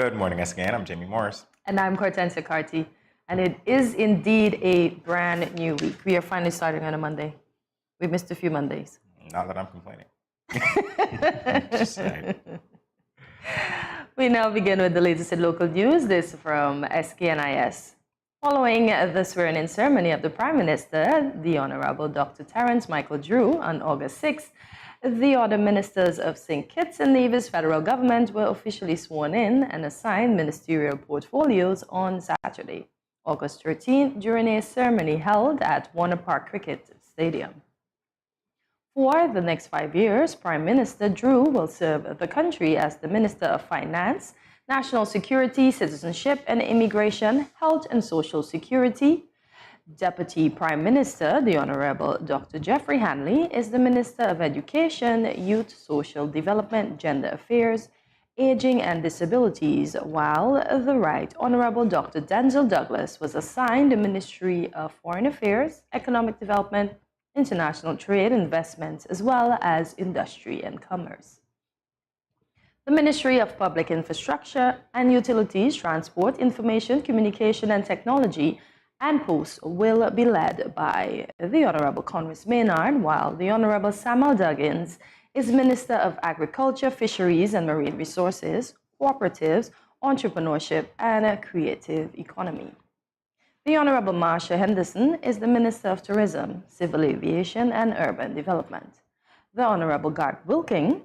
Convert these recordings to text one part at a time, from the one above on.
Good morning, SKN. I'm Jamie Morris. And I'm Cortensia Carty. And it is indeed a brand new week. We are finally starting on a Monday. We missed a few Mondays. Not that I'm complaining. Just saying. We now begin with the latest in local news. This from SKNIS. Following the swearing-in ceremony of the Prime Minister, the Honorable Dr. Terence Michael Drew, on August 6th, the other ministers of St. Kitts and Nevis federal government were officially sworn in and assigned ministerial portfolios on Saturday, August 13th, during a ceremony held at Warner Park Cricket Stadium. For the next 5 years, Prime Minister Drew will serve the country as the Minister of Finance, National Security, Citizenship and Immigration, Health and Social Security. Deputy Prime Minister, the Honorable Dr. Jeffrey Hanley, is the Minister of Education, Youth, Social Development, Gender Affairs, Aging and Disabilities, while the Right Honorable Dr. Denzel Douglas was assigned the Ministry of Foreign Affairs, Economic Development, International Trade, Investments, as well as Industry and Commerce. The Ministry of Public Infrastructure and Utilities, Transport, Information, Communication and Technology and Posts will be led by the Honorable Conwys Maynard, while the Honorable Samuel Duggins is Minister of Agriculture, Fisheries and Marine Resources, Cooperatives, Entrepreneurship and Creative Economy. The Honorable Marsha Henderson is the Minister of Tourism, Civil Aviation and Urban Development. The Honorable Garth Wilking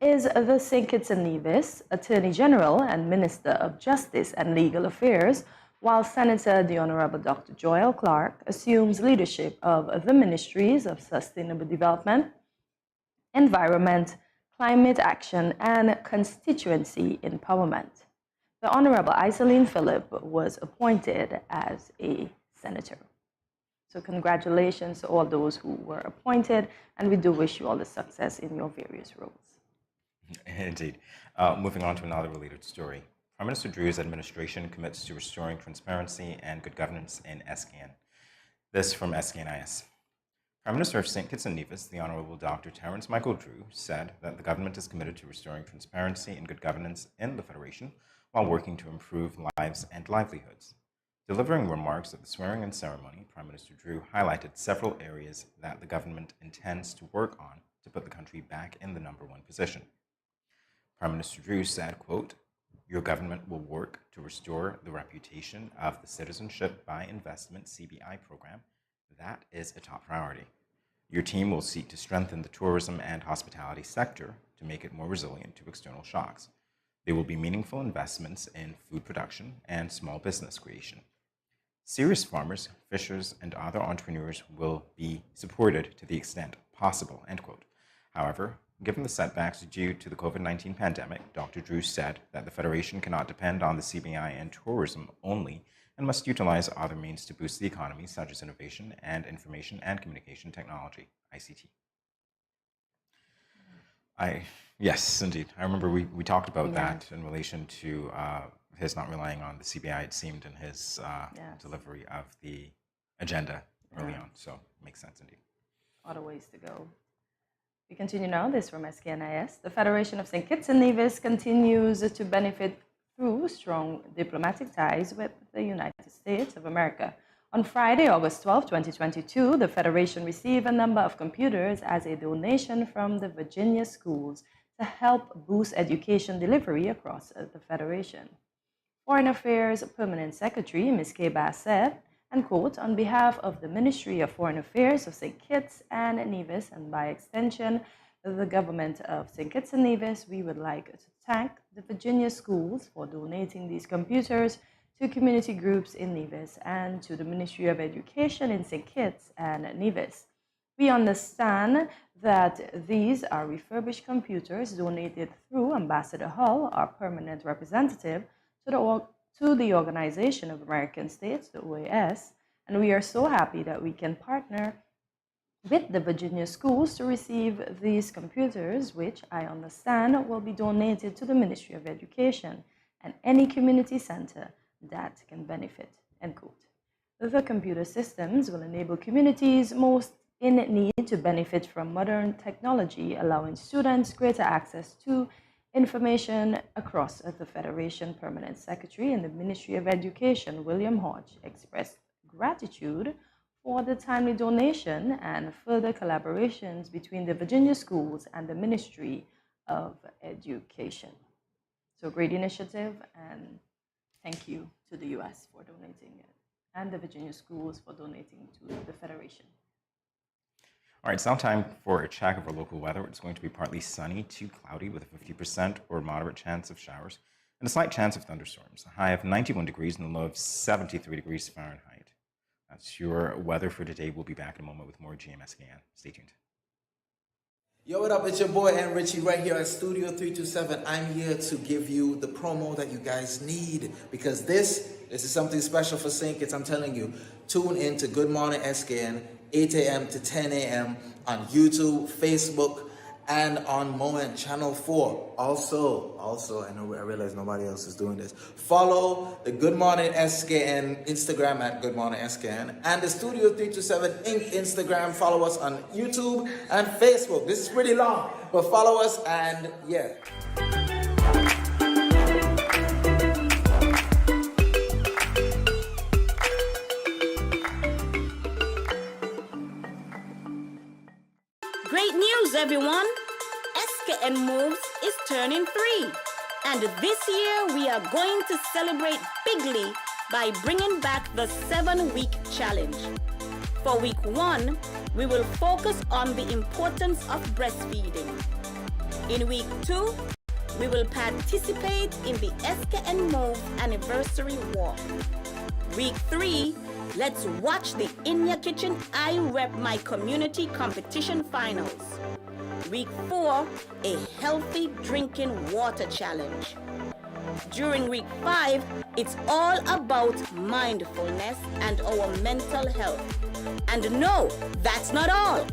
is the St. Kitts and Nevis Attorney General and Minister of Justice and Legal Affairs, while Senator the Honorable Dr. Joel Clark assumes leadership of the Ministries of Sustainable Development, Environment, Climate Action, and Constituency Empowerment. The Honorable Iseline Phillip was appointed as a senator. So congratulations to all those who were appointed, and we do wish you all the success in your various roles. Indeed. Moving on to another related story. Prime Minister Drew's administration commits to restoring transparency and good governance in SKN. This from SKNIS. Prime Minister of St. Kitts and Nevis, the Honorable Dr. Terence Michael Drew, said that the government is committed to restoring transparency and good governance in the Federation while working to improve lives and livelihoods. Delivering remarks at the swearing-in ceremony, Prime Minister Drew highlighted several areas that the government intends to work on to put the country back in the #1 position. Prime Minister Drew said, quote, "Your government will work to restore the reputation of the Citizenship by Investment CBI program. That is a top priority. Your team will seek to strengthen the tourism and hospitality sector to make it more resilient to external shocks. There will be meaningful investments in food production and small business creation. Serious farmers, fishers, and other entrepreneurs will be supported to the extent possible," end quote. However, given the setbacks due to the COVID-19 pandemic, Dr. Drew said that the Federation cannot depend on the CBI and tourism only and must utilize other means to boost the economy, such as innovation and information and communication technology, ICT. Yes, indeed. I remember we talked about that in relation to his not relying on the CBI, it seemed, in his delivery of the agenda early on. So it makes sense indeed. Other ways to go. We continue now, this from SKNIS. The Federation of St. Kitts and Nevis continues to benefit through strong diplomatic ties with the United States of America. On Friday, August 12, 2022, the Federation received a number of computers as a donation from the Virginia schools to help boost education delivery across the Federation. Foreign Affairs Permanent Secretary Ms. Kay Bass said, and quote, "On behalf of the Ministry of Foreign Affairs of St. Kitts and Nevis, and by extension, the government of St. Kitts and Nevis, we would like to thank the Virginia schools for donating these computers to community groups in Nevis and to the Ministry of Education in St. Kitts and Nevis. We understand that these are refurbished computers donated through Ambassador Hull, our permanent representative, to the Organization of American States, the OAS, and we are so happy that we can partner with the Virginia schools to receive these computers, which I understand will be donated to the Ministry of Education and any community center that can benefit," end quote. The computer systems will enable communities most in need to benefit from modern technology, allowing students greater access to Information across the Federation Permanent Secretary in the Ministry of Education, William Hodge, expressed gratitude for the timely donation and further collaborations between the Virginia schools and the Ministry of Education. So great initiative, and thank you to the U.S. for donating it and the Virginia schools for donating to the Federation. All right, it's now time for a check of our local weather. It's going to be partly sunny to cloudy with a 50% or moderate chance of showers and a slight chance of thunderstorms. A high of 91 degrees and a low of 73 degrees Fahrenheit. That's your weather for today. We'll be back in a moment with more GMSKN. Stay tuned. Yo, what up? It's your boy N Richie right here at Studio 327. I'm here to give you the promo that you guys need because this is something special for St. Kitts. I'm telling you, tune in to Good Morning SKN, 8 a.m. to 10 a.m. on YouTube, Facebook, and on Moment Channel 4. Also, I realize nobody else is doing this. Follow the Good Morning SKN Instagram at Good Morning SKN and the Studio 327 Inc. Instagram. Follow us on YouTube and Facebook. This is pretty long, but follow us and yeah. Great news, everyone! SKN Moves is turning 3. And this year, we are going to celebrate bigly by bringing back the 7-week challenge. For week 1, we will focus on the importance of breastfeeding. In week 2, we will participate in the SKN Move Anniversary Walk. Week 3, let's watch the In Your Kitchen I Rep My Community competition finals. Week 4, a healthy drinking water challenge. During week 5, it's all about mindfulness and our mental health. And no, that's not all.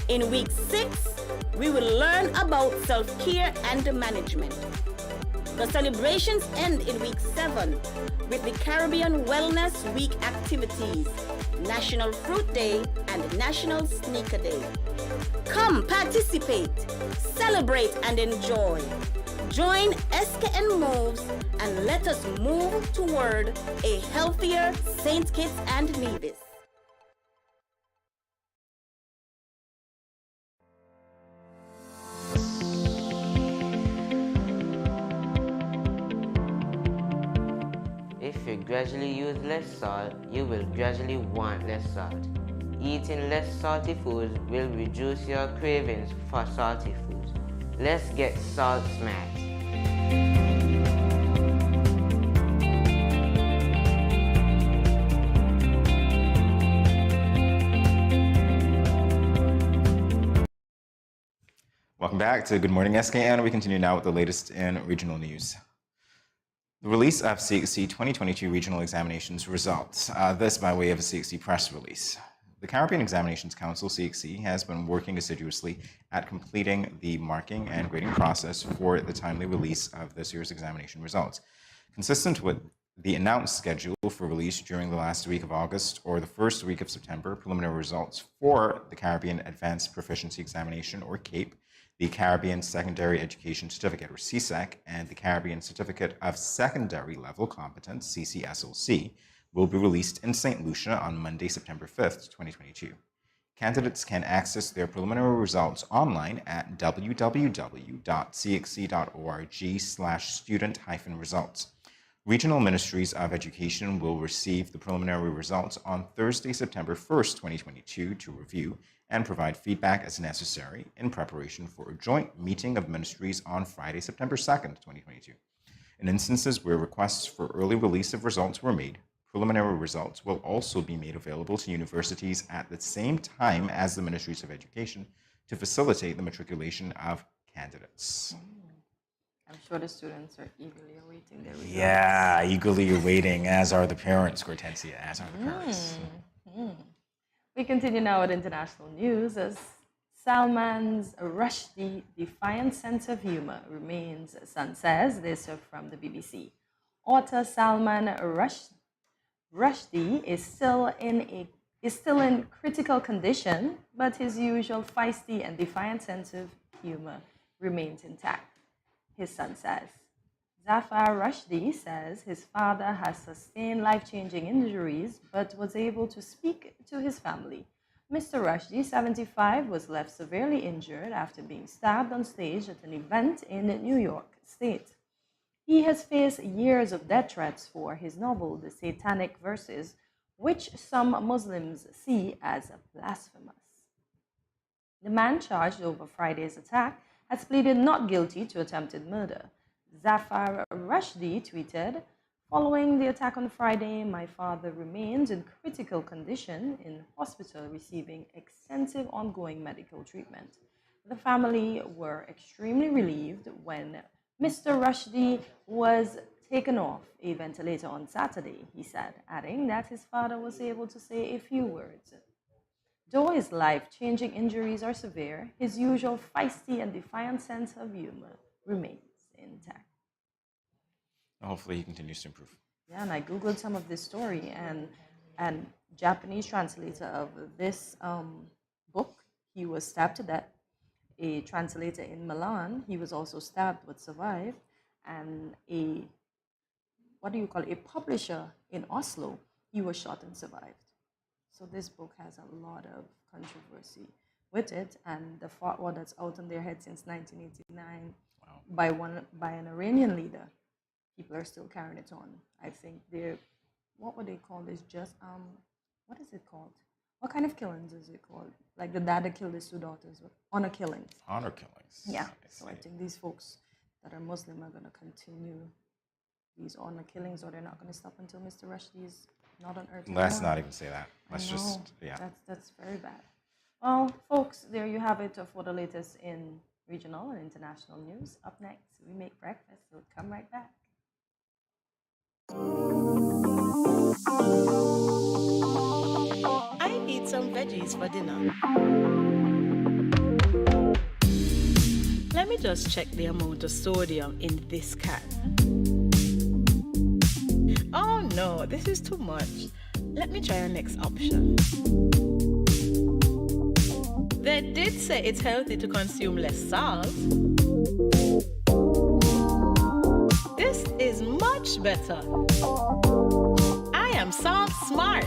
In week 6, we will learn about self-care and management. The celebrations end in week 7 with the Caribbean Wellness Week activities, National Fruit Day and National Sneaker Day. Come participate, celebrate and enjoy. Join SKN Moves and let us move toward a healthier St. Kitts and Nevis. If you gradually use less salt, you will gradually want less salt. Eating less salty foods will reduce your cravings for salty foods. Let's get salt smart. Welcome back to Good Morning SKN. We continue now with the latest in regional news. The release of CXC 2022 regional examinations results, this by way of a CXC press release. The Caribbean Examinations Council, CXC, has been working assiduously at completing the marking and grading process for the timely release of this year's examination results. Consistent with the announced schedule for release during the last week of August or the first week of September, preliminary results for the Caribbean Advanced Proficiency Examination, or CAPE, the Caribbean Secondary Education Certificate, or CSEC, and the Caribbean Certificate of Secondary Level Competence, CCSLC, will be released in St. Lucia on Monday, September 5th, 2022. Candidates can access their preliminary results online at www.cxc.org/student-results. Regional Ministries of Education will receive the preliminary results on Thursday, September 1st, 2022 to review and provide feedback as necessary in preparation for a joint meeting of ministries on Friday, September 2nd, 2022. In instances where requests for early release of results were made, preliminary results will also be made available to universities at the same time as the Ministries of Education to facilitate the matriculation of candidates. I'm sure the students are eagerly awaiting their results. Yeah, eagerly awaiting, as are the parents, Hortensia, as are the parents. We continue now with international news as Salman's Rushdie defiant sense of humor remains, Sun says. This from the BBC. Author Salman Rushdie is still in critical condition, but his usual feisty and defiant sense of humor remains intact. his son says. Zafar Rushdie says his father has sustained life-changing injuries but was able to speak to his family. Mr. Rushdie, 75, was left severely injured after being stabbed on stage at an event in New York State. He has faced years of death threats for his novel, The Satanic Verses, which some Muslims see as blasphemous. The man charged over Friday's attack has pleaded not guilty to attempted murder. Zafar Rushdie tweeted, "Following the attack on Friday, my father remains in critical condition in hospital receiving extensive ongoing medical treatment. The family were extremely relieved when Mr. Rushdie was taken off a ventilator on Saturday," he said, adding that his father was able to say a few words. Though his life-changing injuries are severe, his usual feisty and defiant sense of humor remains intact. Hopefully he continues to improve. Yeah, and I Googled some of this story, and Japanese translator of this book, he was stabbed to death. A translator in Milan, he was also stabbed but survived, and a publisher in Oslo, he was shot and survived. So this book has a lot of controversy with it, and the fatwa that's out on their head since 1989 by an Iranian leader, people are still carrying it on. I think they're, what would they call this? Just what is it called? What kind of killings is it called? Like the dad that killed his two daughters, honor killings. Honor killings. Yeah. So I think these folks that are Muslim are going to continue these honor killings, or they're not going to stop until Mr. Rushdie is not on earth anymore. Let's not even say that. Let's just, yeah. That's very bad. Well, folks, there you have it for the latest in regional and international news. Up next, we make breakfast, so come right back. I eat some veggies for dinner. Let me just check the amount of sodium in this can. Oh no, this is too much. Let me try our next option. They did say it's healthy to consume less salt. This is much better. I am salt smart.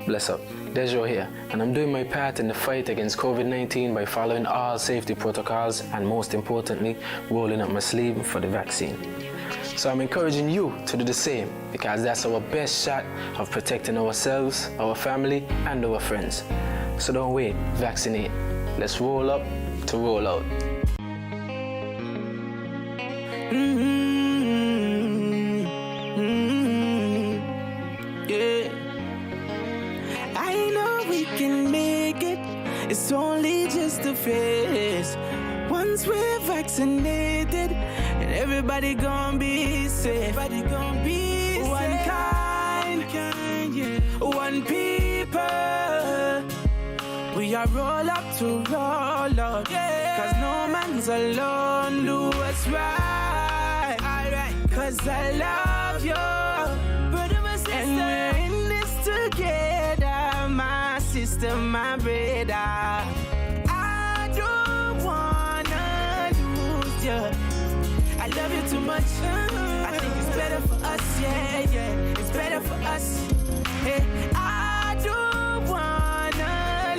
Bless up, Dejo here, and I'm doing my part in the fight against COVID-19 by following all safety protocols and, most importantly, rolling up my sleeve for the vaccine. So I'm encouraging you to do the same, because that's our best shot of protecting ourselves, our family, and our friends. So don't wait, vaccinate. Let's roll up to roll out. Yeah. I know we can make it. It's only just a phase. Once we're vaccinated, and everybody gonna be safe. Everybody gonna be one safe. Kind, yeah. One people. We are roll up to roll out, yeah. 'Cause no man's alone, do what's right, alright. 'Cause I love you, brother, my sister. And we're in this together, my sister, my brother. I don't wanna lose you. I love you too much. I think it's better for us, yeah, yeah. It's better for us. Hey, I don't wanna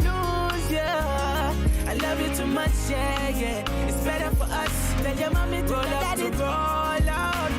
lose you. I love you too much, yeah, yeah. It's better for us. Tell your mommy to roll up to roll out.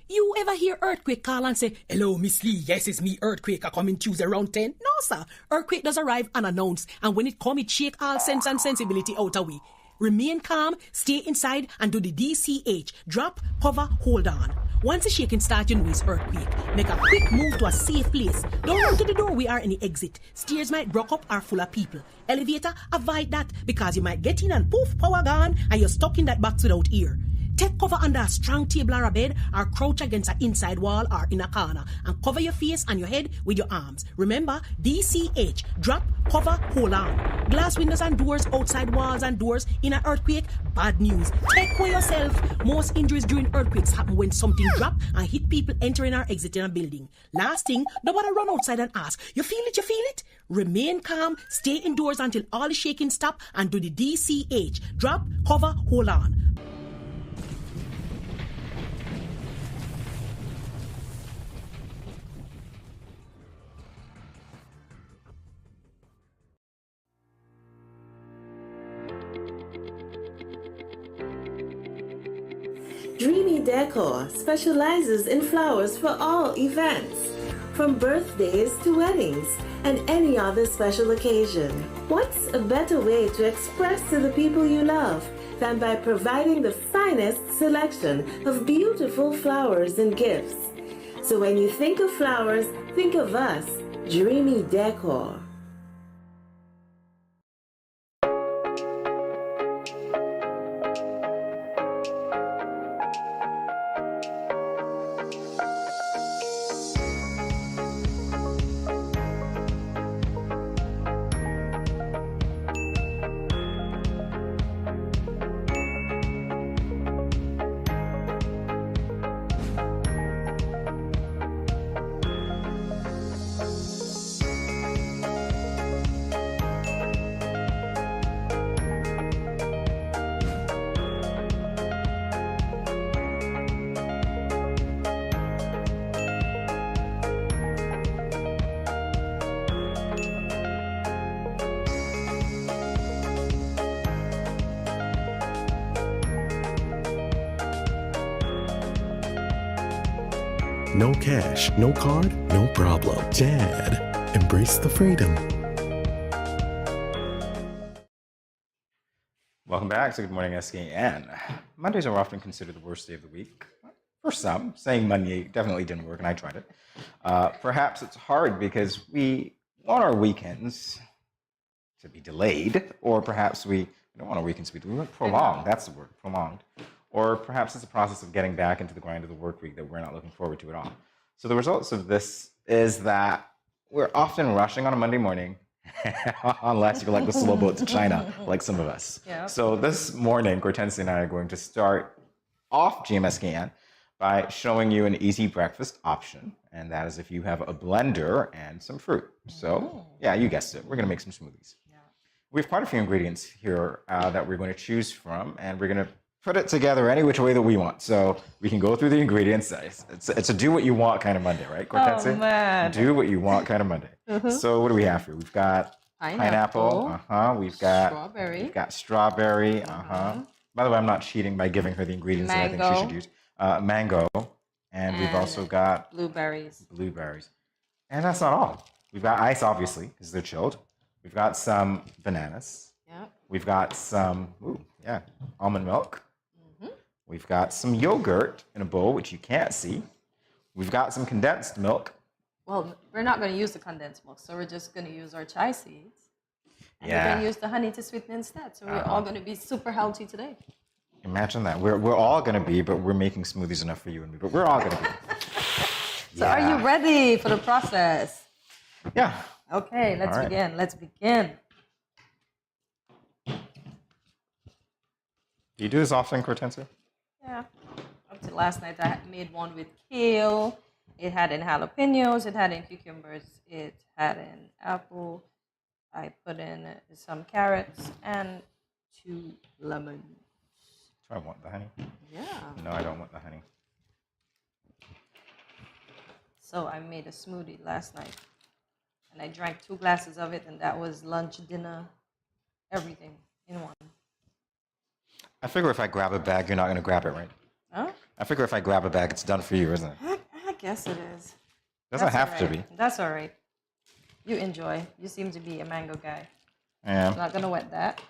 You ever hear Earthquake call and say, "Hello, Miss Lee, yes, it's me, Earthquake, I coming Tuesday around 10? No, sir. Earthquake does arrive unannounced, and when it come, it shake all sense and sensibility out of we. Remain calm, stay inside, and do the DCH. Drop, cover, hold on. Once the shaking starts, you know it's earthquake. Make a quick move to a safe place. Don't run to the door, we are any exit. Stairs might block up or full of people. Elevator, avoid that, because you might get in and poof, power gone, and you're stuck in that box without ear. Take cover under a strong table or a bed, or crouch against an inside wall or in a corner, and cover your face and your head with your arms. Remember, DCH, drop, cover, hold on. Glass windows and doors, outside walls and doors in an earthquake, bad news. Take care yourself. Most injuries during earthquakes happen when something drop and hit people entering or exiting a building. Last thing, nobody run outside and ask, you feel it, you feel it? Remain calm, stay indoors until all the shaking stop, and do the DCH, drop, cover, hold on. Dreamy Decor specializes in flowers for all events, from birthdays to weddings and any other special occasion. What's a better way to express to the people you love than by providing the finest selection of beautiful flowers and gifts? So when you think of flowers, think of us, Dreamy Decor. No cash, no card, no problem. Dad, embrace the freedom. Welcome back to Good Morning SKN. Mondays are often considered the worst day of the week. For some, saying Monday definitely didn't work, and I tried it. Perhaps it's hard because we want our weekends to be delayed, or perhaps we don't want our weekends to be delayed. We want prolonged, that's the word, prolonged. Or perhaps it's a process of getting back into the grind of the work week that we're not looking forward to at all. So the results of this is that we're often rushing on a Monday morning, unless you're like the slow boat to China, like some of us. Yeah. So this morning, Cortensia and I are going to start off GMSKN by showing you an easy breakfast option. And that is if you have a blender and some fruit. So yeah, you guessed it. We're going to make some smoothies. Yeah. We have quite a few ingredients here that we're going to choose from, and we're going to put it together any which way that we want. So we can go through the ingredients. It's a do what you want kind of Monday, right, Cortensia? Oh, man. Do what you want kind of Monday. So what do we have here? We've got pineapple. We've got strawberry. We've got strawberry. By the way, I'm not cheating by giving her the ingredients that I think she should use. Mango. And we've also got blueberries. And that's not all. We've got ice, obviously, because they're chilled. We've got some bananas. Yep. We've got some, almond milk. We've got some yogurt in a bowl, which you can't see. We've got some condensed milk. Well, we're not going to use the condensed milk, so we're just going to use our chai seeds. And we're Yeah. going to use the honey to sweeten instead. So we're all going to be super healthy today. Imagine that. We're all going to be, but we're making smoothies enough for you and me. But we're all going to be. So are you ready for the process? Yeah. Okay, let's All right. begin. Let's begin. Do you do this often, Cortensia? Yeah. Up to last night, I made one with kale. It had in jalapenos. It had in cucumbers. It had in apple. I put in some carrots and 2 lemons. Do I want the honey? Yeah. No, I don't want the honey. So I made a smoothie last night. And I drank 2 glasses of it, and that was lunch, dinner, everything in one. I figure if I grab a bag, you're not going to grab it, right? Huh? I figure if I grab a bag, it's done for you, isn't it? I guess it is. Doesn't That's have all to right. be. That's all right. You enjoy. You seem to be a mango guy. Yeah. I'm not going to wet that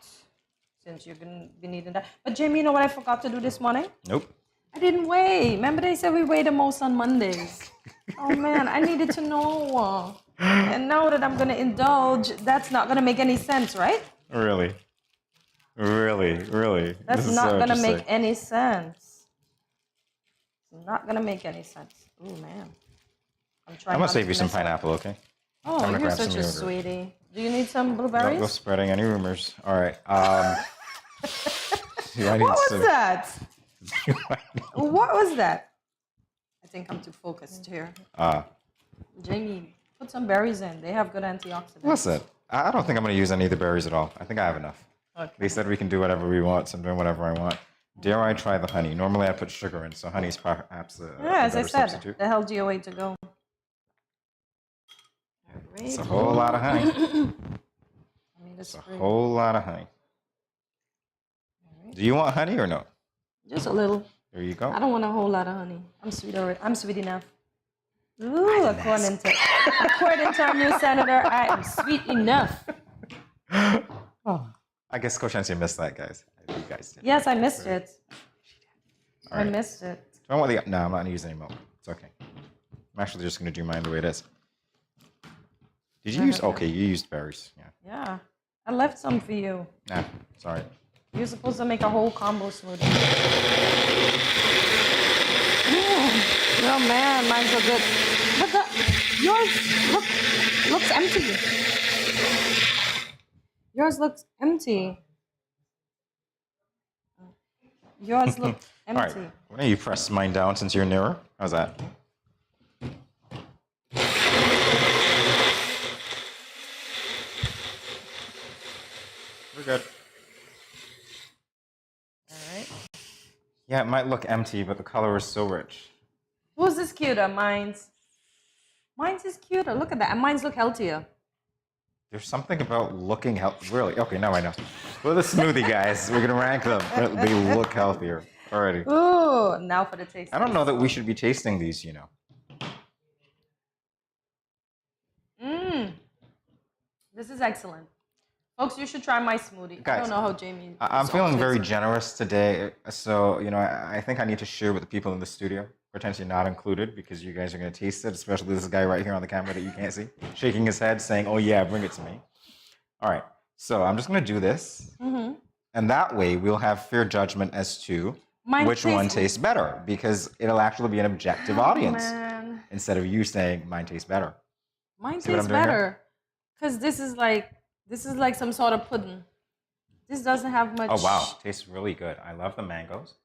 since you're going to be needing that. But Jamie, you know what I forgot to do this morning? Nope. I didn't weigh. Remember they said we weigh the most on Mondays. Oh man, I needed to know. And now that I'm going to indulge, that's not going to make any sense, right? Really? That's This is not so going to make interesting. any sense. It's not gonna make any sense. Oh man. I'm trying. I'm gonna not save to you some mess up. pineapple, okay? Oh, I'm gonna you're grab some such a yogurt. sweetie. Do you need some No, blueberries? no spreading any rumors. All right. Do I need What was some- that? What was that? I think I'm too focused here. Jamie, put some berries in. They have good antioxidants. Listen, I don't think I'm gonna use any of the berries at all. I think I have enough. Okay. They said we can do whatever we want, so I'm doing whatever I want. Dare I try the honey? Normally I put sugar in, so honey's perhaps a As I better said, substitute. the healthier way to go. It's a whole lot of honey. It's a whole lot of honey. Do you want honey or no? Just a little. There you go. I don't want a whole lot of honey. I'm sweet already. I'm sweet enough. Ooh, according to our new senator, I am sweet enough. I guess Coach Nancy missed that, guys. You guys did. Yes, I missed it. All right. I missed it. Do I want the? No, I'm not gonna use any milk. It's okay. I'm actually just gonna do mine the way it is. Did you use? Okay, you used berries. Yeah. Yeah, I left some for you. Nah, sorry. You're supposed to make a whole combo smoothie. Oh man, mine's so good. But yours looks empty. Yours looks empty. Yours looks All right. empty. Why don't you press mine down since you're nearer? How's that? We're good. All right. Yeah, it might look empty, but the color is so rich. Who's this cuter? Mine's is cuter. Look at that. And mine's look healthier. There's something about looking healthy. Really? Okay, now I know. For the smoothie, guys, we're gonna rank them. They look healthier already. Ooh, now for the taste. I don't know that we should be tasting these, you know. This is excellent. Folks, you should try my smoothie. I Guys, don't know how Jamie... I'm feeling very generous today, so you know I think I need to share with the people in the studio, potentially not included, because you guys are going to taste it, especially this guy right here on the camera that you can't see, shaking his head, saying, "Oh yeah, bring it to me." All right, so I'm just going to do this, and that way we'll have fair judgment as to which one tastes better, because it'll actually be an objective audience instead of you saying mine tastes better. Mine See what I'm tastes doing here? better, because this is like some sort of pudding. This doesn't have much... Oh wow, tastes really good. I love the mangoes.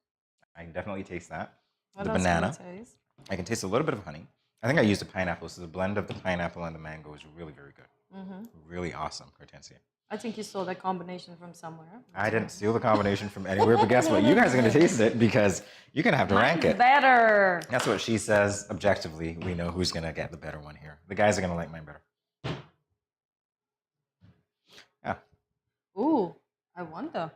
I can definitely taste that. What The else can banana. you taste? I can taste a little bit of honey. I think I used a pineapple, so the blend of the pineapple and the mango is really, very good. Really awesome, Hortensia. I think you stole that combination from somewhere. I didn't steal the combination from anywhere, but guess what? You guys are going to taste it because you're going to have to rank it. Better. That's what she says. Objectively, we know who's going to get the better one here. The guys are going to like mine better. Yeah. Ooh, I wonder.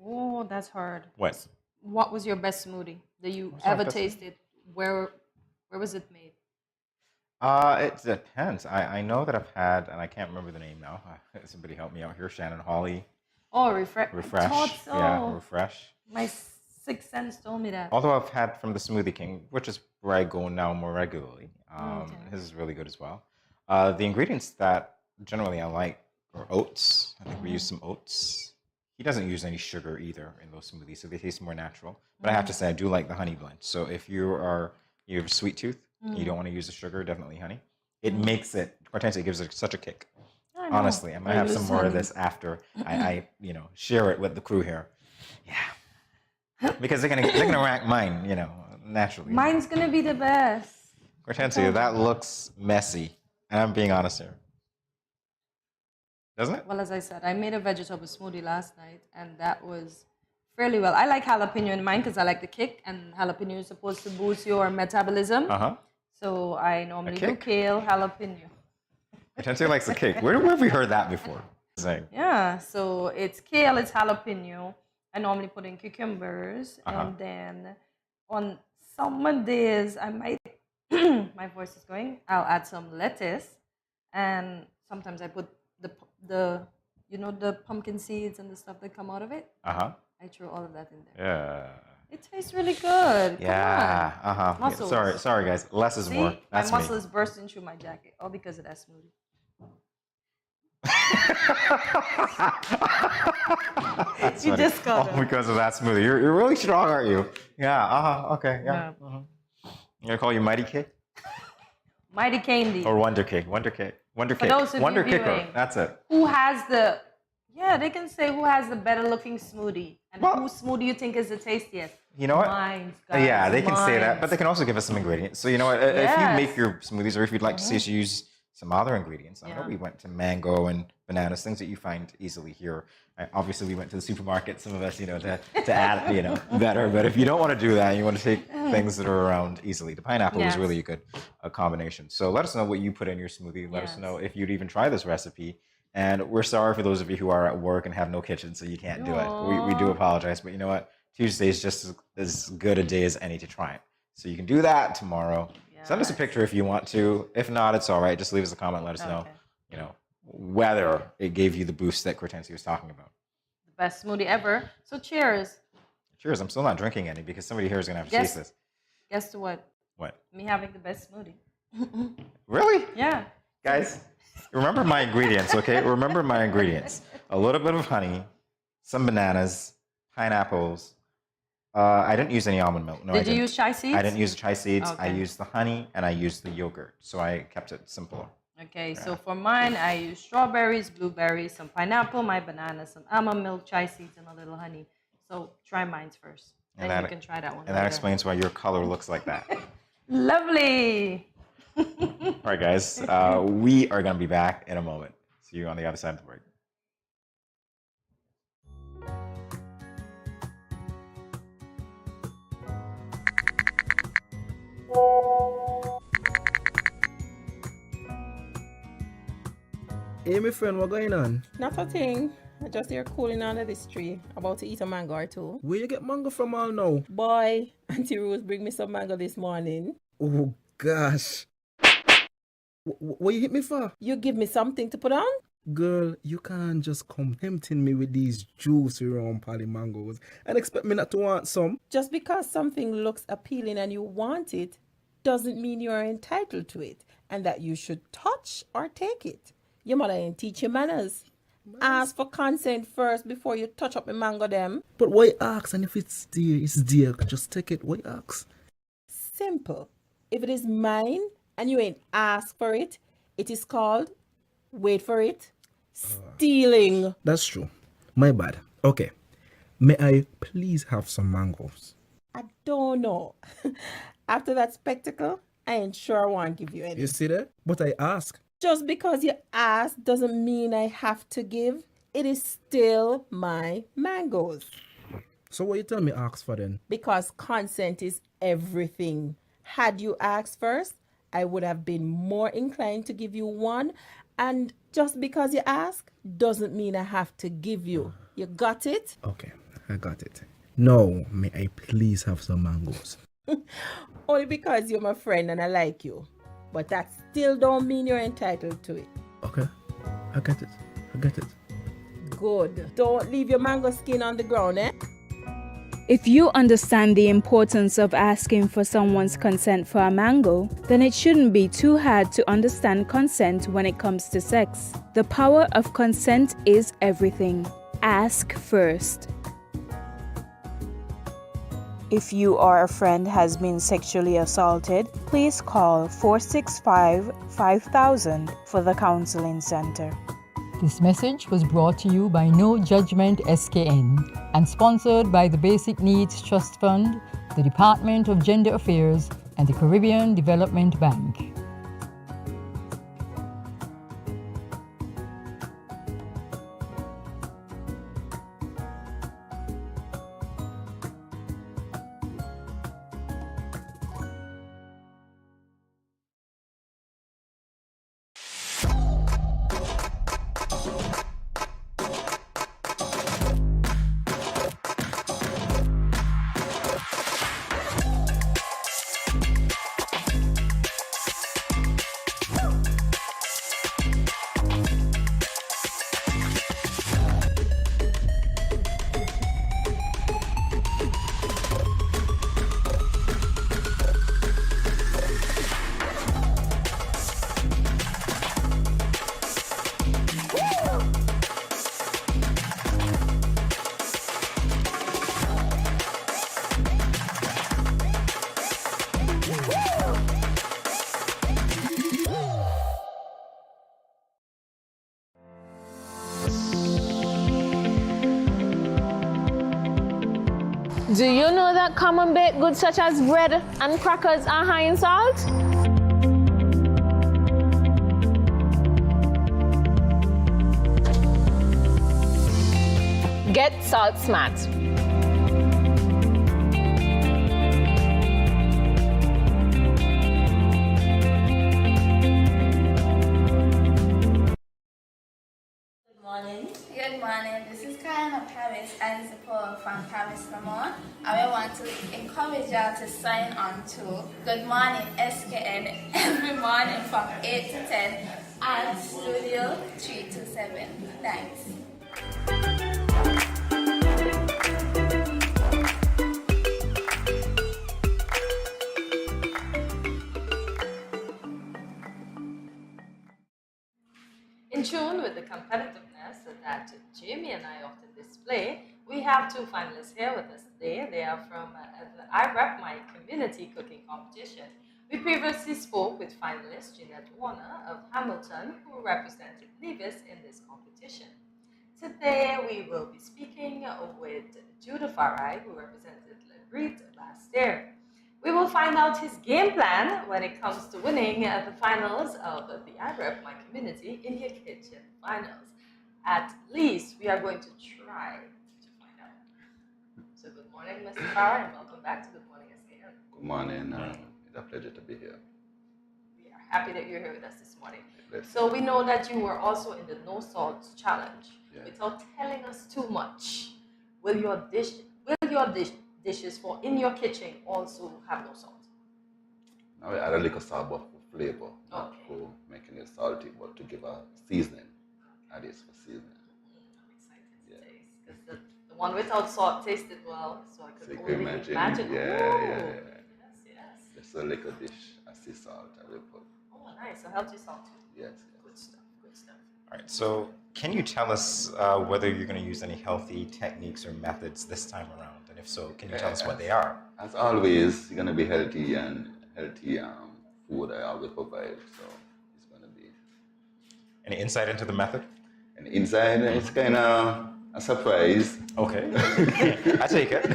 Oh, that's hard. What? What was your best smoothie that you my ever best- tasted? Where was it made? It depends. I know that I've had, and I can't remember the name now. Somebody help me out here. Shannon Hawley. Oh, Refresh. Refresh. I thought so. Yeah, Refresh. My sixth sense told me that. Although I've had from the Smoothie King, which is where I go now more regularly. Okay. His is really good as well. The ingredients that generally I like are oats. I think we use some oats. He doesn't use any sugar either in those smoothies, so they taste more natural. But I have to say, I do like the honey blend. So if you have a sweet tooth, you don't want to use the sugar, definitely honey. It makes it, potentially gives it such a kick. I know. Honestly, I might have some more of this after I share it with the crew here. Yeah. Because they're gonna rank mine, naturally. Mine's gonna be the best. Hortensia, that looks messy. And I'm being honest here. Doesn't it? Well, as I said, I made a vegetable smoothie last night, and that was fairly well. I like jalapeno in mine because I like the kick, and jalapeno is supposed to boost your metabolism. So I normally do kale, jalapeno. Hortensia likes the cake. Where have we heard that before? Yeah, so it's kale, it's jalapeno. I normally put in cucumbers, and then on some days I might, my voice is going, I'll add some lettuce, and sometimes I put the pumpkin seeds and the stuff that come out of it. I throw all of that in there. Yeah. It tastes really good. Yeah. Come on. Muscles. Sorry, guys. Less is more. See, That's my me. muscle is bursting through my jacket, all because of that smoothie. That's You funny. just got All him. because of that smoothie. You're really strong, aren't you? Yeah. Okay. Yeah. Yeah. I'm gonna call you Mighty Cake Mighty Candy. or Wonder Cake. Wonder Cake. Wonder For Cake. those of you Wonder Kicker. viewing. That's it. Who has the? Yeah, they can say who has the better looking smoothie and Well- whose smoothie you think is the tastiest. You know what? Mine's, guys. Yeah, they can say that, but they Mine's. can also give us some ingredients. So you know what? If you Yes. Mm-hmm. make your smoothies, or if you'd like to see us use some other ingredients, I know Yeah. we went to mango and bananas, things that you find easily here. Obviously, we went to the supermarket. Some of us, to add, better. But if you don't want to do that, you want to take things that are around easily. The pineapple is Yes. really a good combination. So let us know what you put in your smoothie. Let us Yes. know if you'd even try this recipe. And we're sorry for those of you who are at work and have no kitchen, so you can't do it. We do apologize, but you know what? Tuesday is just as good a day as any to try it. So you can do that tomorrow. Send us a picture if you want to. If not, it's all right. Just leave us a comment. Let us know, whether it gave you the boost that Cortensi was talking about. The best smoothie ever. So cheers. Cheers. I'm still not drinking any because somebody here is going to have to taste this. Guess what? What? Me having the best smoothie. Really? Yeah. Guys, remember my ingredients, okay? Remember my ingredients. A little bit of honey, some bananas, pineapples. I didn't use any almond milk. No, Did I you didn't. use chia seeds? I didn't use the chia seeds. I Okay. used the honey and I used the yogurt. So I kept it simple. Okay, so for mine, I use strawberries, blueberries, some pineapple, my banana, some almond milk, chia seeds, and a little honey. So try mine first. Then you can try that one. And that later. explains why your color looks like that. Lovely. All right, guys. We are going to be back in a moment. See you on the other side of the break. Hey, my friend, what going on? Not a thing. I just here cooling under this tree, about to eat a mango or two. Where you get mango from all now? Boy, Auntie Rose bring me some mango this morning. Oh, gosh. What you hit me for? You give me something to put on? Girl, you can't just come tempting me with these juicy round pally mangoes and expect me not to want some. Just because something looks appealing and you want it, doesn't mean you're entitled to it and that you should touch or take it. Your mother ain't teach you manners. Ask for consent first before you touch up the mango them. But why ask? And if it's dear, it's dear. Just take it. Why ask? Simple. If it is mine and you ain't asked for it, it is called, wait for it, stealing. That's true. My bad. Okay. May I please have some mangoes? I don't know. After that spectacle, I ain't sure I want to give you any. You see that? But I ask. Just because you ask doesn't mean I have to give. It is still my mangoes. So what you tell me ask for then? Because consent is everything. Had you asked first, I would have been more inclined to give you one. And just because you ask doesn't mean I have to give you. You got it? Okay, I got it. Now, may I please have some mangoes? Only because you're my friend and I like you. But that still don't mean you're entitled to it. Okay, I get it. I get it. Good. Don't leave your mango skin on the ground, eh? If you understand the importance of asking for someone's consent for a mango, then it shouldn't be too hard to understand consent when it comes to sex. The power of consent is everything. Ask first. If you or a friend has been sexually assaulted, please call 465-5000 for the Counseling Center. This message was brought to you by No Judgment SKN and sponsored by the Basic Needs Trust Fund, the Department of Gender Affairs, and the Caribbean Development Bank. Do you know that common baked goods such as bread and crackers are high in salt? Get salt smart. Good morning. This is Karen of Paris and support from Paris Lamont. I want to encourage y'all to sign on to Good Morning SKN every morning from 8 to 10 at Studio 327. Thanks. In tune with the competitiveness that Jamie and I often display, we have two finalists here with us today. They are from the I Rep My Community Cooking Competition. We previously spoke with finalist Jeanette Warner of Hamilton, who represented Nevis in this competition. Today we will be speaking with Judah Farai, who represented Legreet last year. We will find out his game plan when it comes to winning the finals of the I Rep My Community in your kitchen finals. At least we are going to try to find out. So good morning, Mr. Farah, and welcome back to Good Morning SKN. Good morning. It's a pleasure to be here. We are happy that you're here with us this morning. So we know that you were also in the No Salt Challenge. Yeah. Without telling us too much, will your dishes for in your kitchen also have no salt? Now we add a little salt but for flavor, not for making it salty, but to give a seasoning. Add this for seasoning. I'm excited to taste, because the one without salt tasted well, so I could only imagine. Yeah. Yes. Just a little dish, I see salt, I will put. Oh, nice. So healthy salt too. Yes. Good stuff. All right, so can you tell us whether you're going to use any healthy techniques or methods this time around? And if so, can you tell us what they are? As always, you're going to be healthy and healthy food I always provide, so it's going to be. Any insight into the method? And inside, it's kind of a surprise. Okay, I take it.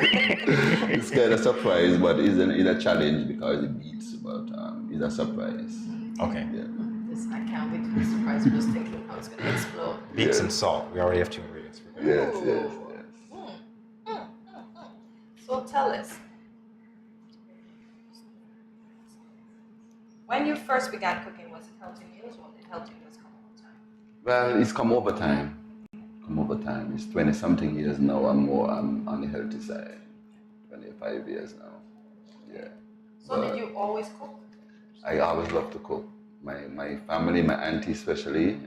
It's kind of a surprise, but it's a challenge because it beats, but it's a surprise. Okay. Yeah. I can't wait to be surprised. I'm just thinking how it's going to explode. Beets and salt. We already have two ingredients. Yes. So tell us, when you first began cooking, was it healthy meals or did healthy meals come over time? Well, it's come over time. It's 20-something years now. I'm on the healthy side. 25 years now. Yeah. So did you always cook? I always love to cook. My family, my auntie especially,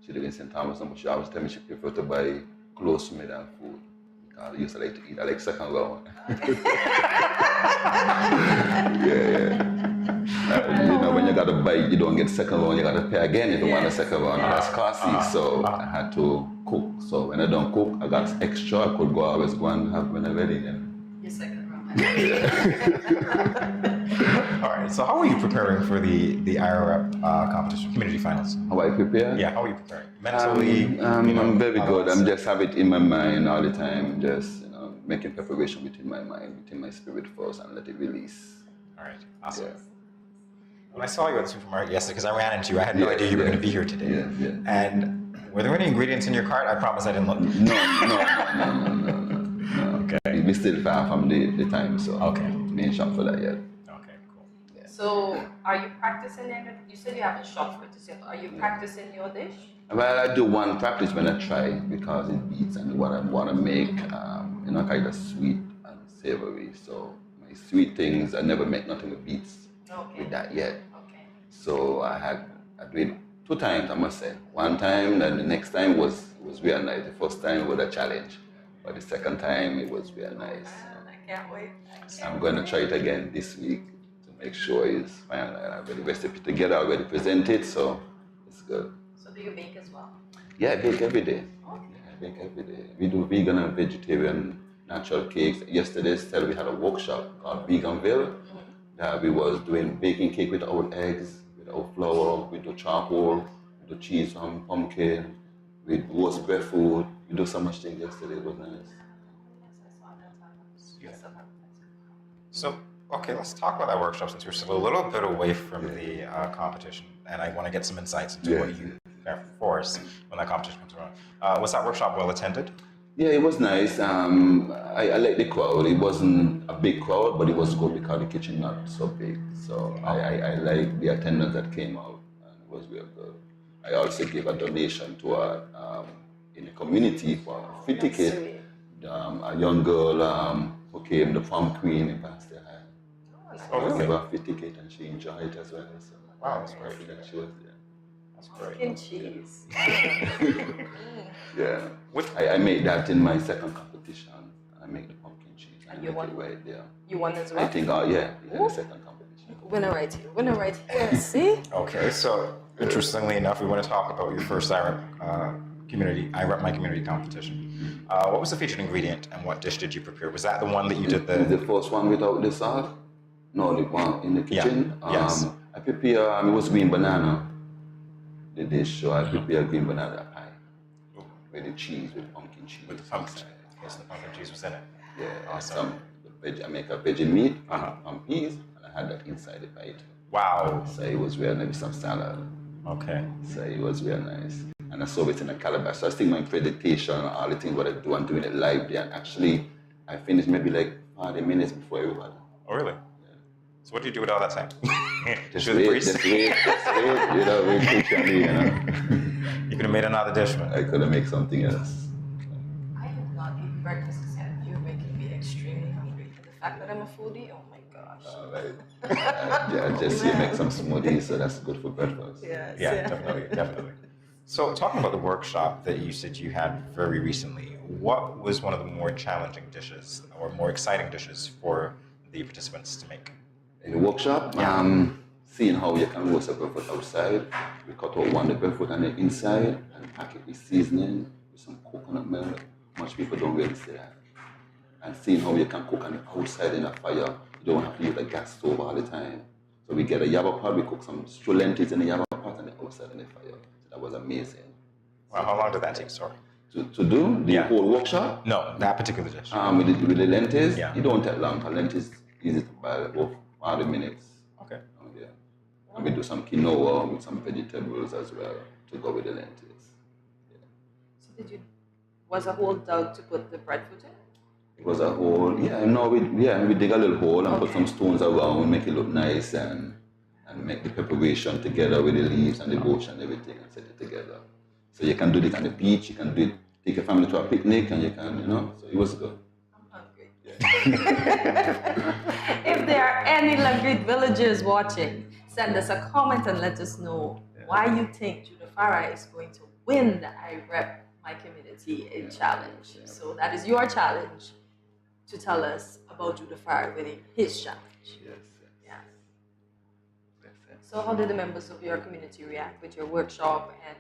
she lives in St. Thomas, but she always tell me she prefer to buy close to me than food. Because I used to like to eat. I like second round. Yeah. When you got to buy, you don't get second round, you got to pay again if you want a second round. That's costly, so I had to cook. So when I don't cook, I got extra. I could always go and have when I'm ready. Your second round. All right, so how are you preparing for the IREP competition, community finals? How I prepare? Yeah, how are you preparing? Mentally? I'm very good. I'm just have it in my mind all the time, just making preparation within my mind, within my spirit first, and let it release. All right, awesome. Yeah. When I saw you at the supermarket yesterday, because I ran into you, I had no idea you were going to be here today. Yeah. And were there any ingredients in your cart? I promise I didn't look. No. Okay. We still far from the time, so we ain't shop for that yet. Okay, cool. Yeah. So are you practicing it? You said you haven't shopped for it to say, are you practicing your dish? Well, I do one practice when I try because it beats and what I want to make, kind of sweet and savory. So my sweet things, I never make nothing with beets with that yet. Okay. So I do it 2 times, I must say. One time, then the next time was real nice. The first time was a challenge, but the second time it was real nice. I can't wait. I'm going to try it again this week to make sure it's fine. I have the recipe together, I already presented, so it's good. So do you bake as well? Yeah, I bake every day. Okay. I bake every day. We do vegan and vegetarian natural cakes. Yesterday, we had a workshop called Veganville. We was doing baking cake without eggs, without flour, we do charcoal, we do cheese and pumpkin, we roast breadfruit. We do so much things yesterday, it was nice. You So, okay, let's talk about that workshop since we're still a little bit away from the competition, and I want to get some insights into what you prepare for us when that competition comes around. Was that workshop well attended? Yeah, it was nice. I like the crowd. It wasn't a big crowd, but it was good because the kitchen not so big. So I like the attendance that came out, and it was real good. I also gave a donation to in the community for a free ticket. A young girl who came, the prom queen in Pastor High. So I gave her a free ticket and she enjoyed it as well. So wow, that's great. That she was there. That's great. Pumpkin cheese. Yeah. I made that in my second competition. I made the pumpkin cheese. And you won? Right there. You won as well? I think, yeah, the second competition. Winner right here. Winner right here. See? Okay, so interestingly enough, we want to talk about your first I Rep My Community competition. What was the featured ingredient and what dish did you prepare? Was that the one that you did the first one without the salt? No, the one in the kitchen. Yeah. Yes. I prepared, it was green banana, the dish, so I prepared green banana pie with the cheese, with pumpkin cheese. With the pumpkin cheese. Okay, so the pumpkin cheese was in it. Yeah, awesome. I make a veggie meat and peas, and I had that inside the pie. Wow. So it was real nice, some salad. Okay. So it was real nice. And I served it in a calabash. So I was thinking my presentation, all the things what I do, I'm doing it live there. And actually, I finished maybe like 40 minutes before everybody. Oh, really? Yeah. So what do you do with all that time? Just wait, you know, wait patiently, you know. You could have made another dish, man. I could have made something else. I have not eaten breakfast except you're making me extremely hungry. The fact that I'm a foodie, oh my gosh. All right. Yeah, just you make some smoothies, so that's good for breakfast. Yes, yeah, definitely. So talking about the workshop that you said you had very recently, what was one of the more challenging dishes or more exciting dishes for the participants to make? In the workshop, seeing how you can roast a breadfruit outside, we cut out the breadfruit on the inside and pack it with seasoning, with some coconut milk. Much people don't really see that. And seeing how you can cook on the outside in a fire, you don't have to use a gas stove all the time. So we get a yabba pot, we cook some stew lentils in the yabba pot and the outside in the fire. That was amazing. Well, how long did that take, sorry? To do the whole workshop? No, that particular dish. With the lentils, it don't take long, because lentils easy to boil, about 40 minutes. Okay. And we do some quinoa with some vegetables as well to go with the lentils. So was a hole dug to put the breadfruit in? It was a hole, we dig a little hole and put some stones around, make it look nice and make the preparation together with the leaves and the bush and everything and set it together. So you can do it on the beach, you can do it, take your family to a picnic and you can, so it was good. I'm hungry. If there are any Lagreed villagers watching, send us a comment and let us know why you think Judah Farah is going to win the I Rep My Community challenge. So that is your challenge to tell us about Judah Farah winning his challenge. Yes. So how did the members of your community react with your workshop, and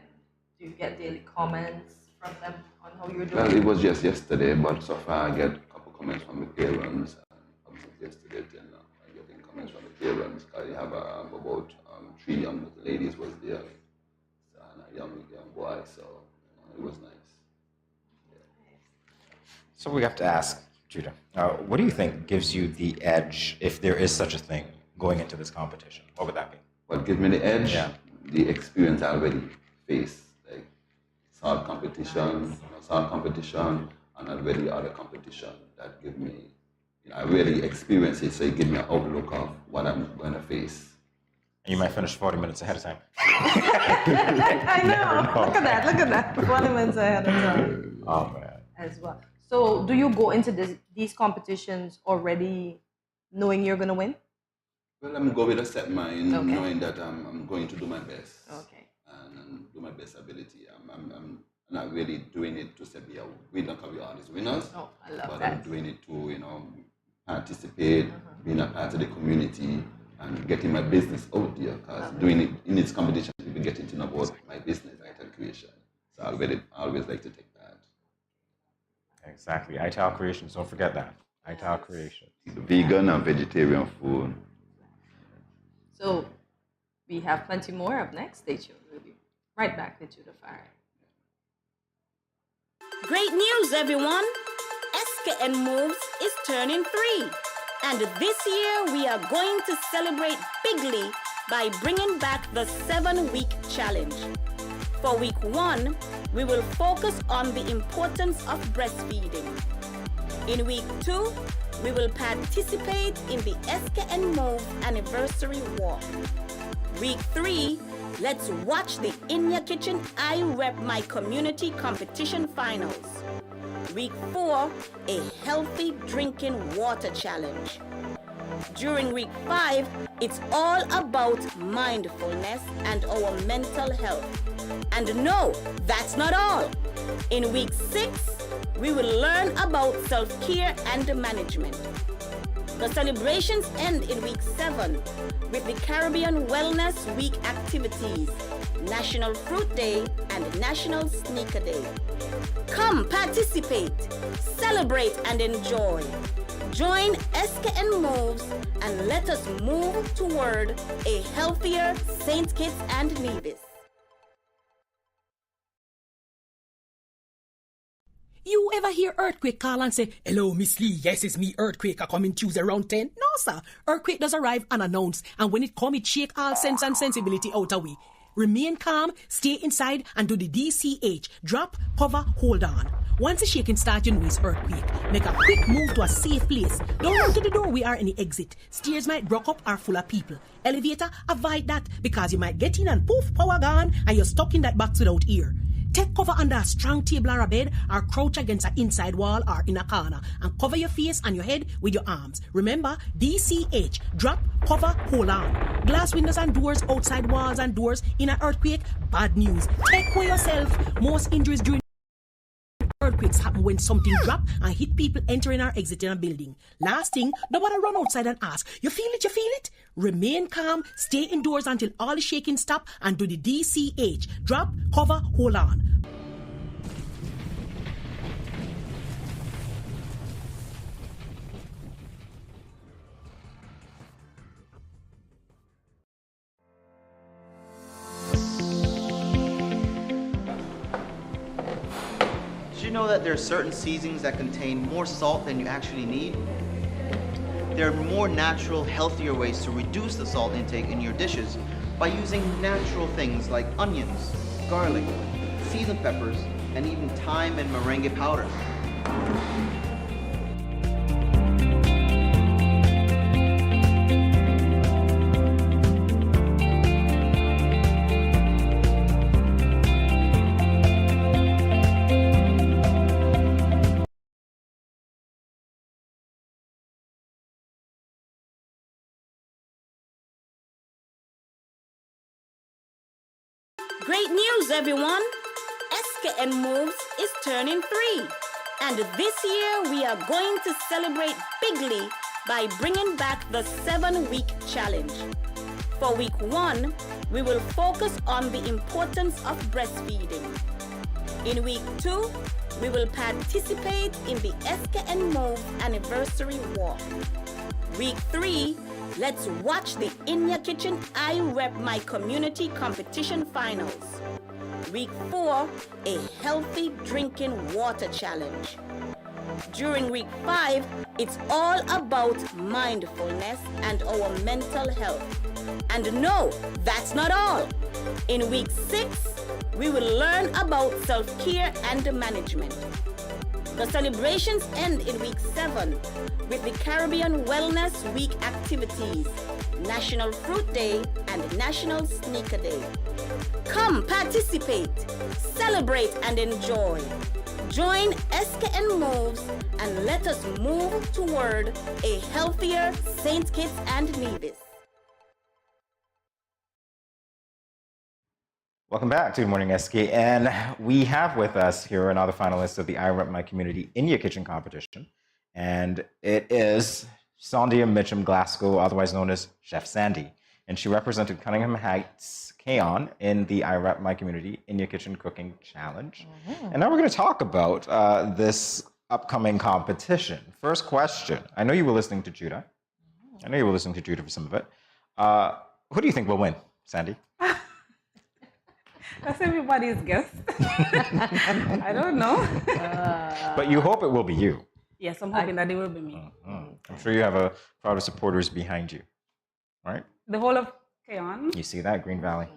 do you get daily comments from them on how you're doing? Well, it was just yesterday, but so far I get a couple comments from the parents. Yesterday, I'm getting comments from the parents. I have about 3 young ladies was there and a young boy, so it was nice. So we have to ask, Judah, what do you think gives you the edge, if there is such a thing, going into this competition? What would that be? What gives me the edge? Yeah. The experience I already faced, like salt competition, and already other competition that give me, I really experienced it, so it gives me an outlook of what I'm going to face. And you might finish 40 minutes ahead of time. I know. Look at that. 40 minutes ahead of time. Oh, man. As well. So do you go into these competitions already knowing you're going to win? Well, I'm going with a set mind, knowing that I'm going to do my best. Okay. And do my best ability. I'm not really doing it to say be a winner, because we are these winners. Oh, I love but that. I'm doing it to, participate, being a part of the community, and getting my business out there. Because doing it in this competition, people getting to know about my business, ITAL Creation. So I always like to take that. Exactly. ITAL Creations, don't forget that. ITAL Creations. Vegan and vegetarian food. So we have plenty more up next. Stay tuned. We'll be right back with Judah Farah. Great news, everyone! SKN Moves is turning 3. And this year, we are going to celebrate bigly by bringing back the 7-week challenge. For week 1, we will focus on the importance of breastfeeding. In week 2, we will participate in the SKN Move anniversary walk. Week 3, let's watch the In Your Kitchen I Rep My Community competition finals. Week 4, a healthy drinking water challenge. During week 5, it's all about mindfulness and our mental health. And no, that's not all. In week 6, we will learn about self-care and management. The celebrations end in week 7 with the Caribbean Wellness Week activities, National Fruit Day and National Sneaker Day. Come participate, celebrate and enjoy. Join SKN Moves and let us move toward a healthier St. Kitts and Nevis. You ever hear Earthquake call and say, "Hello, Miss Lee, yes, it's me, Earthquake, I coming Tuesday around 10? No, sir. Earthquake does arrive unannounced, and when it come, it shake all sense and sensibility out of we. Remain calm, stay inside, and do the DCH. Drop, cover, hold on. Once the shaking starts, you know it's earthquake. Make a quick move to a safe place. Don't run to the door, we are in the exit. Stairs might block up or full of people. Elevator, avoid that, because you might get in and poof, power gone, and you're stuck in that box without ear. Take cover under a strong table or a bed, or crouch against an inside wall or in a corner, and cover your face and your head with your arms. Remember, DCH, drop, cover, hold on. Glass windows and doors, outside walls and doors in an earthquake, bad news. Take care yourself. Most injuries during earthquakes happen when something drop and hit people entering or exiting a building. Last thing, nobody run outside and ask, you feel it, you feel it? Remain calm, stay indoors until all the shaking stop, and do the DCH. Drop, cover, hold on. Did you know that there are certain seasonings that contain more salt than you actually need? There are more natural, healthier ways to reduce the salt intake in your dishes by using natural things like onions, garlic, seasoned peppers, and even thyme and merengue powder. Great news, everyone! SKN Moves is turning 3. And this year, we are going to celebrate bigly by bringing back the 7-week challenge. For week 1, we will focus on the importance of breastfeeding. In week 2, we will participate in the SKN Move anniversary walk. Week 3, let's watch the In Your Kitchen I Rep My Community competition finals. Week 4, a healthy drinking water challenge. During week 5, it's all about mindfulness and our mental health. And no, that's not all. In week 6, we will learn about self-care and management. The celebrations end in week 7 with the Caribbean Wellness Week activities, National Fruit Day and National Sneaker Day. Come participate, celebrate and enjoy. Join SKN Moves and let us move toward a healthier St. Kitts and Nevis. Welcome back to Good Morning SKN. We have with us here another finalist of the I Rep My Community In Your Kitchen competition. And it is Sandia Mitchum Glasgow, otherwise known as Chef Sandy. And she represented Cunningham Heights Kaon in the I Rep My Community In Your Kitchen Cooking Challenge. And now we're going to talk about this upcoming competition. First question. I know you were listening to Judah. I know you were listening to Judah for some of it. Who do you think will win, Sandy? That's everybody's guess. I don't know. But you hope it will be you. Yes, I'm hoping that it will be me. I'm sure you have a crowd of supporters behind you, right? The whole of Keon. You see that, Green Valley?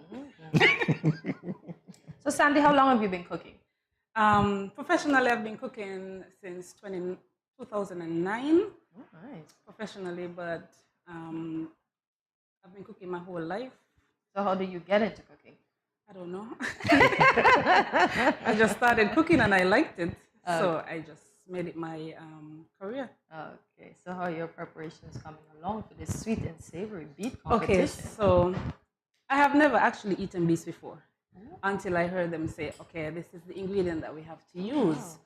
So, Sandy, how long have you been cooking? Professionally, I've been cooking since 2009. Oh, nice. Professionally, but I've been cooking my whole life. So how did you get into cooking? I don't know. I just started cooking and I liked it. So I just made it my career. Okay, so how are your preparations coming along for this sweet and savory beet competition? Okay, so I have never actually eaten beets before until I heard them say, okay, this is the ingredient that we have to use.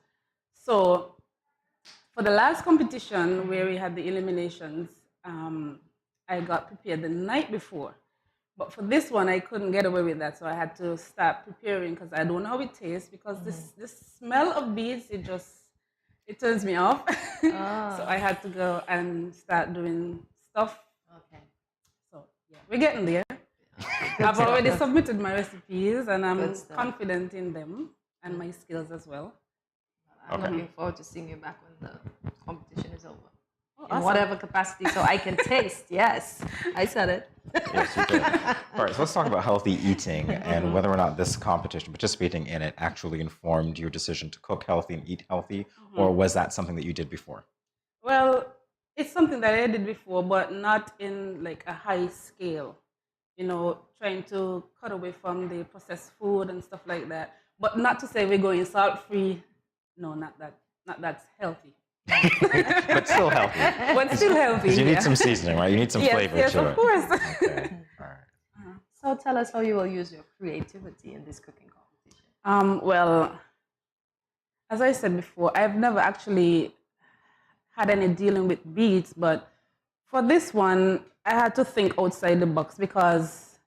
So for the last competition where we had the eliminations, I got prepared the night before. But for this one, I couldn't get away with that, so I had to start preparing because I don't know how it tastes, because this smell of beets, it turns me off. So I had to go and start doing stuff. Okay. So yeah, we're getting there. I've already submitted my recipes and I'm confident in them and my skills as well. I'm looking forward to seeing you back when the competition is over. In awesome. whatever capacity, so I can taste. Yes, I said it. Yes, you did. All right, so let's talk about healthy eating and whether or not this competition, participating in it, actually informed your decision to cook healthy and eat healthy, or was that something that you did before? Well, it's something that I did before, but not in like a high scale. You know, trying to cut away from the processed food and stuff like that. But not to say we're going salt-free. No, not that. Not that's healthy. But still healthy. But still healthy. 'Cause you need some seasoning, right? You need some flavor yes, to of it. course. Okay. All right. So tell us how you will use your creativity in this cooking competition. Well, as I said before, I've never actually had any dealing with beets, but for this one, I had to think outside the box because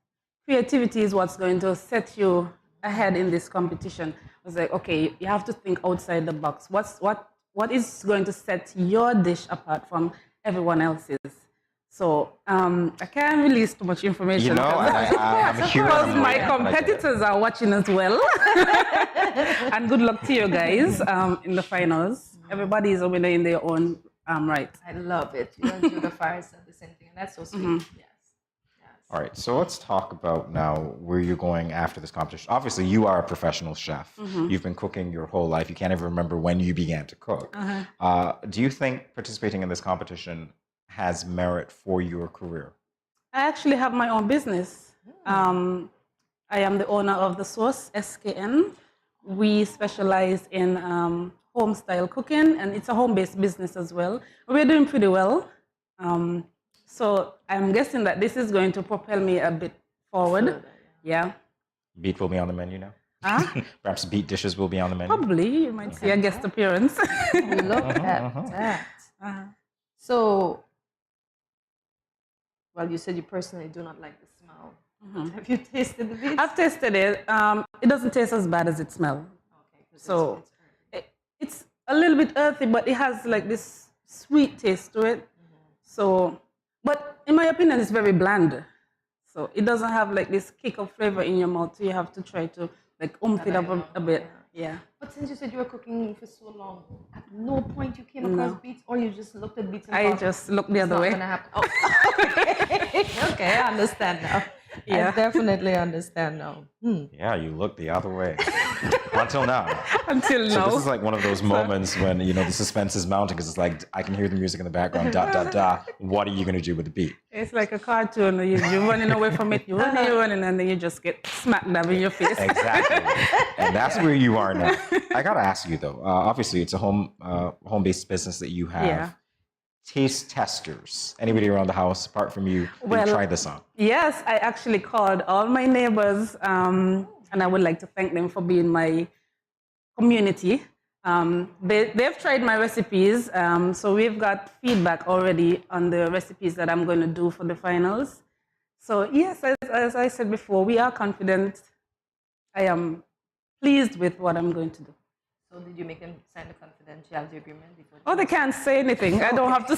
creativity is what's going to set you ahead in this competition. I was like, okay, you have to think outside the box. What is going to set your dish apart from everyone else's? So I can't release too much information. You know, I'm here. Because my competitors are watching as well. And good luck to you guys in the finals. Everybody is a winner in their own right. I love it. You and Judah Faris said the same thing, and that's so sweet. Yes. All right, so let's talk about now where you're going after this competition. Obviously, you are a professional chef. You've been cooking your whole life. You can't even remember when you began to cook. Do you think participating in this competition has merit for your career? I actually have my own business. I am the owner of The Source, SKN. We specialize in home-style cooking, and it's a home-based business as well. We're doing pretty well. So I'm guessing that this is going to propel me a bit forward. Yeah. Beet will be on the menu now? Perhaps beet dishes will be on the menu? Probably. You might see a guest appearance. Look at that. So, well, you said you personally do not like the smell. Have you tasted the beets? I've tasted it. It doesn't taste as bad as it smells. Okay, so it's a little bit earthy, but it has like this sweet taste to it. So, but in my opinion, it's very bland. So it doesn't have like this kick of flavor in your mouth. So you have to try to like oomph it up a bit. Yeah. But since you said you were cooking for so long, at no point you came across beets, or you just looked at beets and I thought, just looked the other way. It's not gonna happen. Oh, okay, I understand now. Yeah. I definitely understand now. Yeah, you looked the other way. Until now. Until So now. this is like one of those moments when, you know, the suspense is mounting because it's like, I can hear the music in the background, dot, dot, dot. What are you going to do with the beat? It's like a cartoon. You're running away from it. You're running, and then you just get smack dab in your face. Exactly. And that's where you are now. I got to ask you, though. Obviously, it's a home-based business that you have. Yeah. Taste testers. Anybody around the house, apart from you, that you tried this on? Yes, I actually called all my neighbors, and I would like to thank them for being my community. They've tried my recipes, so we've got feedback already on the recipes that I'm going to do for the finals. So yes, as I said before, we are confident. I am pleased with what I'm going to do. So did you make them sign a confidentiality agreement before? Oh, they can't say anything. I don't have to.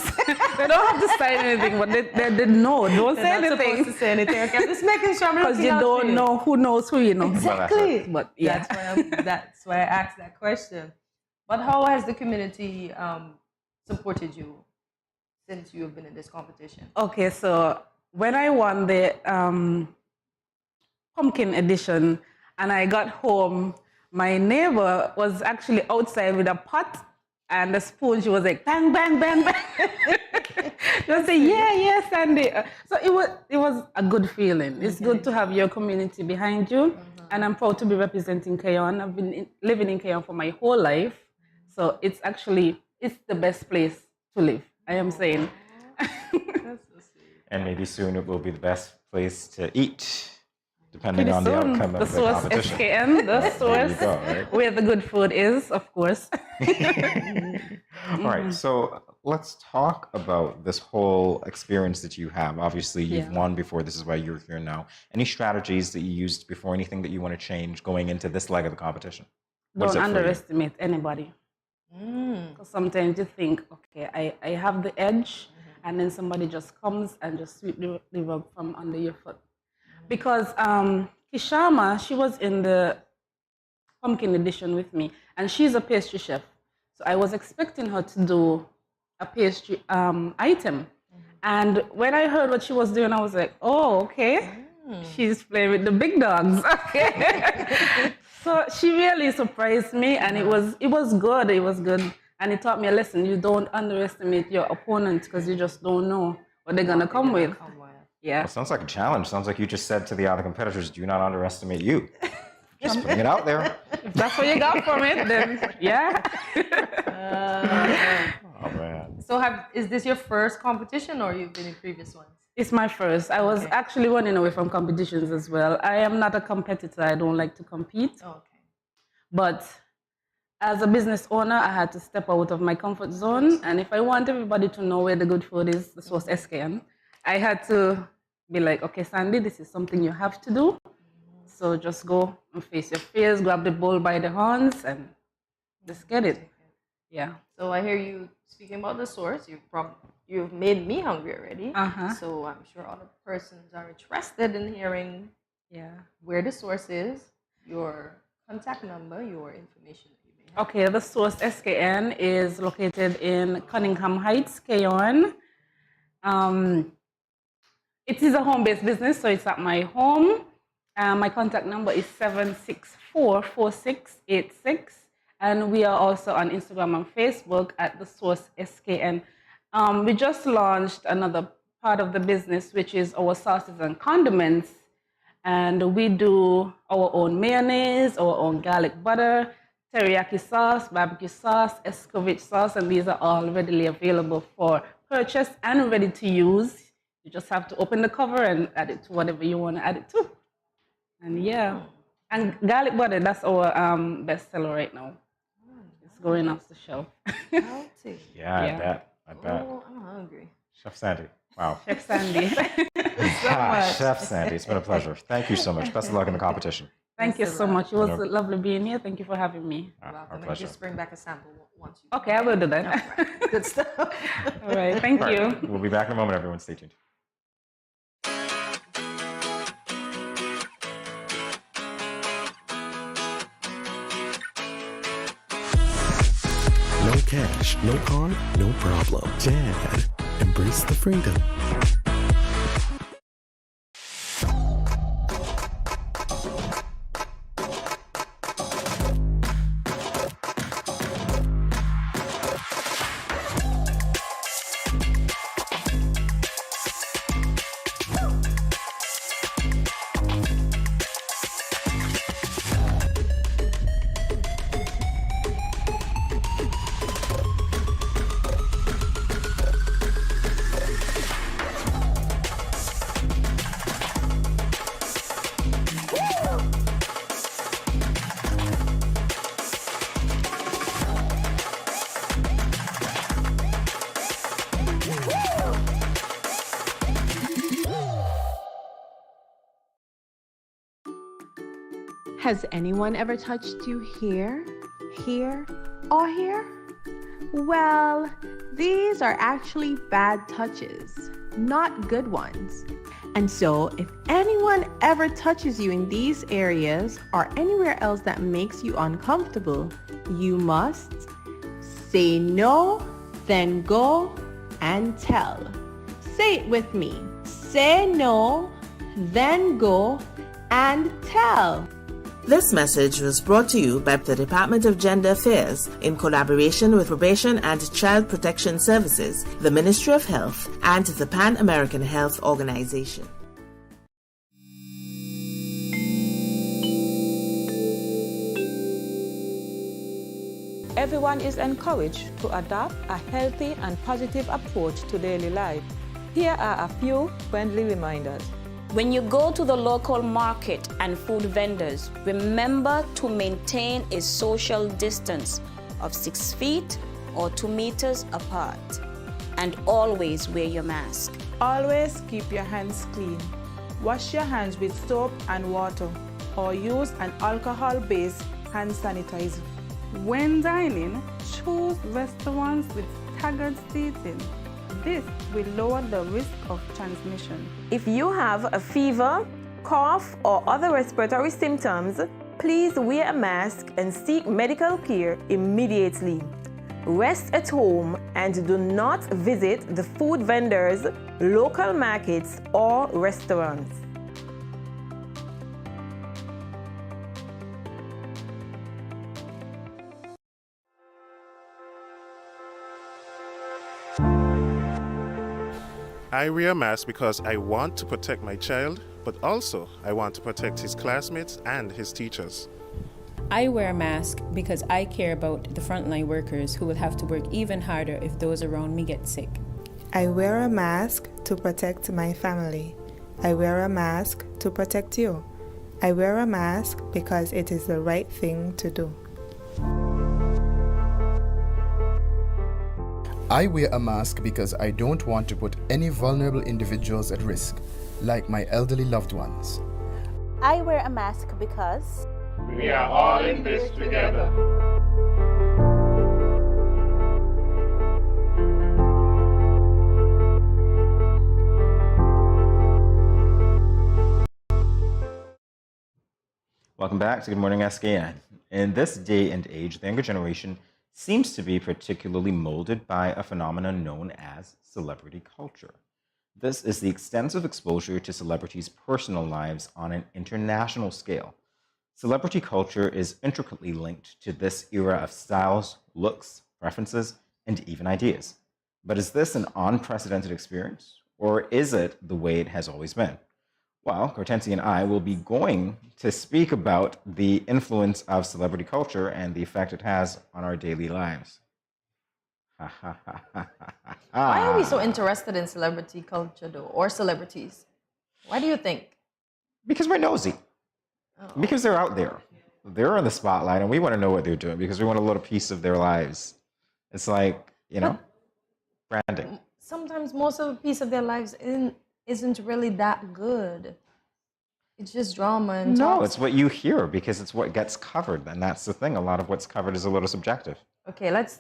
They don't have to sign anything, but they know. Don't say anything. They're not supposed to say anything. Okay, I'm just making sure I'm because you looking out don't for you. know who knows who, you know. Exactly. But yeah, that's why I asked that question. But how has the community supported you since you have been in this competition? Okay, so when I won the pumpkin edition and I got home, my neighbor was actually outside with a pot and a spoon. She was like, bang, bang, bang, bang. She was saying, yeah, Sandy. So it was a good feeling. It's good to have your community behind you. And I'm proud to be representing Keyon. I've been living in Keyon for my whole life. So it's the best place to live, I am saying. And maybe soon it will be the best place to eat, depending on the outcome the of the source competition. SKN, the source There you go, right? where the good food is, of course. All right, so let's talk about this whole experience that you have. Obviously, you've won before. This is why you're here now. Any strategies that you used before, anything that you want to change going into this leg of the competition? Don't underestimate anybody. Because sometimes you think, okay, I have the edge, and then somebody just comes and just sweep the rug from under your foot. Because Kishama, she was in the pumpkin edition with me, and she's a pastry chef. So I was expecting her to do a pastry item. And when I heard what she was doing, I was like, oh, okay. She's playing with the big dogs. Okay. So she really surprised me, and it was good. It was good. And it taught me a lesson. You don't underestimate your opponent because you just don't know what they're going to come with. Yeah. Well, sounds like a challenge. Sounds like you just said to the other competitors, do not underestimate you. Just putting it out there. If that's what you got from it, then yeah. Oh, man. So is this your first competition or you've been in previous ones? It's my first. I was actually running away from competitions as well. I am not a competitor. I don't like to compete. Okay. But as a business owner, I had to step out of my comfort zone. And if I want everybody to know where the good food is, this was SKN, I had to be like, okay, Sandy, this is something you have to do. So just go and face your fears, grab the bull by the horns, and just get it. Yeah. So I hear you speaking about the source. You've made me hungry already. So I'm sure other persons are interested in hearing where the source is, your contact number, your information that you may have. Okay, the source SKN is located in Cunningham Heights, Keyon. It is a home-based business, so it's at my home. My contact number is 764-4686. And we are also on Instagram and Facebook at the source SKN. We just launched another part of the business, which is our sauces and condiments. And we do our own mayonnaise, our own garlic butter, teriyaki sauce, barbecue sauce, escovitch sauce, and these are all readily available for purchase and ready to use. You just have to open the cover and add it to whatever you want to add it to. And yeah, and garlic butter, that's our best seller right now. It's going off the shelf. Yeah, I bet. Oh, I'm hungry. Chef Sandy. Wow. Chef Sandy. Chef Sandy, it's been a pleasure. Thank you so much. Best of luck in the competition. Thank you so much. It was lovely being here. Thank you for having me. Our pleasure. Just bring back a sample once you. Okay, I will do that. Right. Good stuff. All right, thank you. We'll be back in a moment, everyone. Stay tuned. No cash, no card, no problem. Jad, embrace the freedom. Has anyone ever touched you here, here, or here? Well, these are actually bad touches, not good ones. And so, if anyone ever touches you in these areas or anywhere else that makes you uncomfortable, you must say no then go and tell. Say it with me. Say no, then go and tell. This message was brought to you by the Department of Gender Affairs in collaboration with Probation and Child Protection Services, the Ministry of Health, and the Pan American Health Organization. Everyone is encouraged to adopt a healthy and positive approach to daily life. Here are a few friendly reminders. When you go to the local market and food vendors, remember to maintain a social distance of 6 feet or 2 meters apart. And always wear your mask. Always keep your hands clean. Wash your hands with soap and water or use an alcohol-based hand sanitizer. When dining, choose restaurants with staggered seating. This will lower the risk of transmission. If you have a fever, cough, or other respiratory symptoms, please wear a mask and seek medical care immediately. Rest at home and do not visit the food vendors, local markets, or restaurants. I wear a mask because I want to protect my child, but also I want to protect his classmates and his teachers. I wear a mask because I care about the frontline workers who will have to work even harder if those around me get sick. I wear a mask to protect my family. I wear a mask to protect you. I wear a mask because it is the right thing to do. I wear a mask because I don't want to put any vulnerable individuals at risk, like my elderly loved ones. I wear a mask because we are all in this together. Welcome back to Good Morning SKN. In this day and age, the younger generation seems to be particularly molded by a phenomenon known as celebrity culture. This is the extensive exposure to celebrities' personal lives on an international scale. Celebrity culture is intricately linked to this era of styles, looks, preferences, and even ideas. But is this an unprecedented experience, or is it the way it has always been? Well, Hortensia and I will be going to speak about the influence of celebrity culture and the effect it has on our daily lives. Why are we so interested in celebrity culture, though, or celebrities? Why do you think? Because we're nosy. Oh. Because they're out there. They're in the spotlight, and we want to know what they're doing because we want a little piece of their lives. It's like, branding. Sometimes most of a piece of their lives isn't really that good. It's just drama and No, talks. it's what you hear because it's what gets covered, and that's the thing. A lot of what's covered is a little subjective. Okay, let's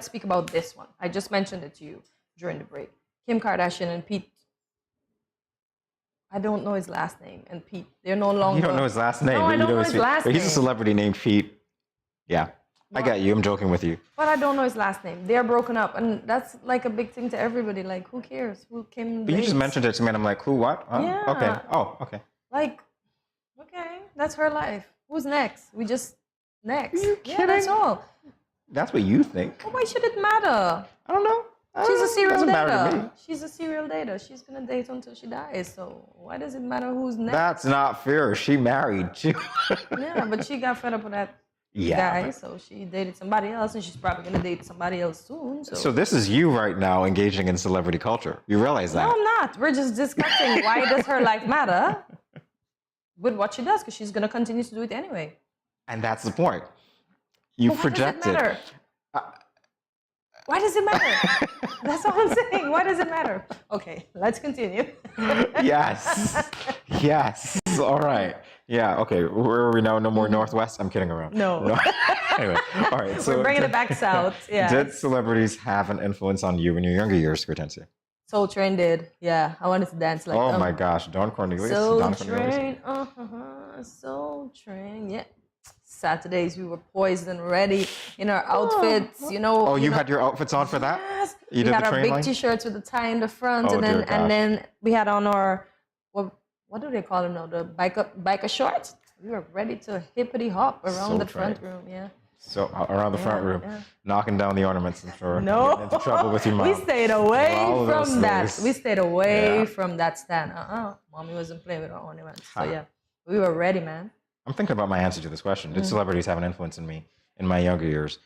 speak about this one. I just mentioned it to you during the break. Kim Kardashian and Pete. I don't know his last name. And Pete, they're no longer. You don't know his last name. No, but I you don't know know his his feet. last But he's a name. celebrity named Pete. Yeah, I got you. I'm joking with you. But I don't know his last name. They're broken up, and that's like a big thing to everybody. Like, who cares? Who Kim? But you just dates? mentioned it to me, and I'm like, who? What? Oh, Yeah. Okay. Oh, okay. Like, okay, that's her life. Who's next? We just next. Are you Yeah, that's kidding? all. That's what you think. Well, why should it matter? I don't know. She's a serial doesn't matter to me. dater. She's a serial dater. She's gonna date until she dies. So why does it matter who's next? That's not fair. She married too. Yeah, but she got fed up with that Yeah, guy, but- so she dated somebody else, and she's probably gonna date somebody else soon. So this is you right now engaging in celebrity culture. You realize that? No, I'm not. We're just discussing why does her life matter with what she does, because she's gonna continue to do it anyway. And that's the point. You But why does it projected. matter? Why does it matter? That's all I'm saying. Why does it matter? Okay, let's continue. Yes. Yes. All right. Yeah. Okay. Where are we now? No more Northwest? I'm kidding around. No. Anyway. All right. So We're bringing it back south. Yeah. Did celebrities have an influence on you in your younger years, Hortensia? Soul Train did. Yeah, I wanted to dance like Oh my gosh. Don Cornelius. Soul Don Cornelius. Train. Soul Train. Yeah. Saturdays, we were poised and ready in our outfits, you know. Oh, you had your outfits on for that? Yes. You We did had the our train big line? T-shirts with the tie in the front, Oh, dear and gosh. then we had on our, what do they call them now? The biker shorts. We were ready to hippity hop around So the front trained. room, yeah. So around the front room, knocking down the ornaments, I'm sure. No, Getting into trouble with your mom. we stayed away All of those from that. things. We stayed away Yeah. from that stand. Mommy wasn't playing with our ornaments. So Huh. yeah, we were ready, man. I'm thinking about my answer to this question. Did Mm. celebrities have an influence in me in my younger years?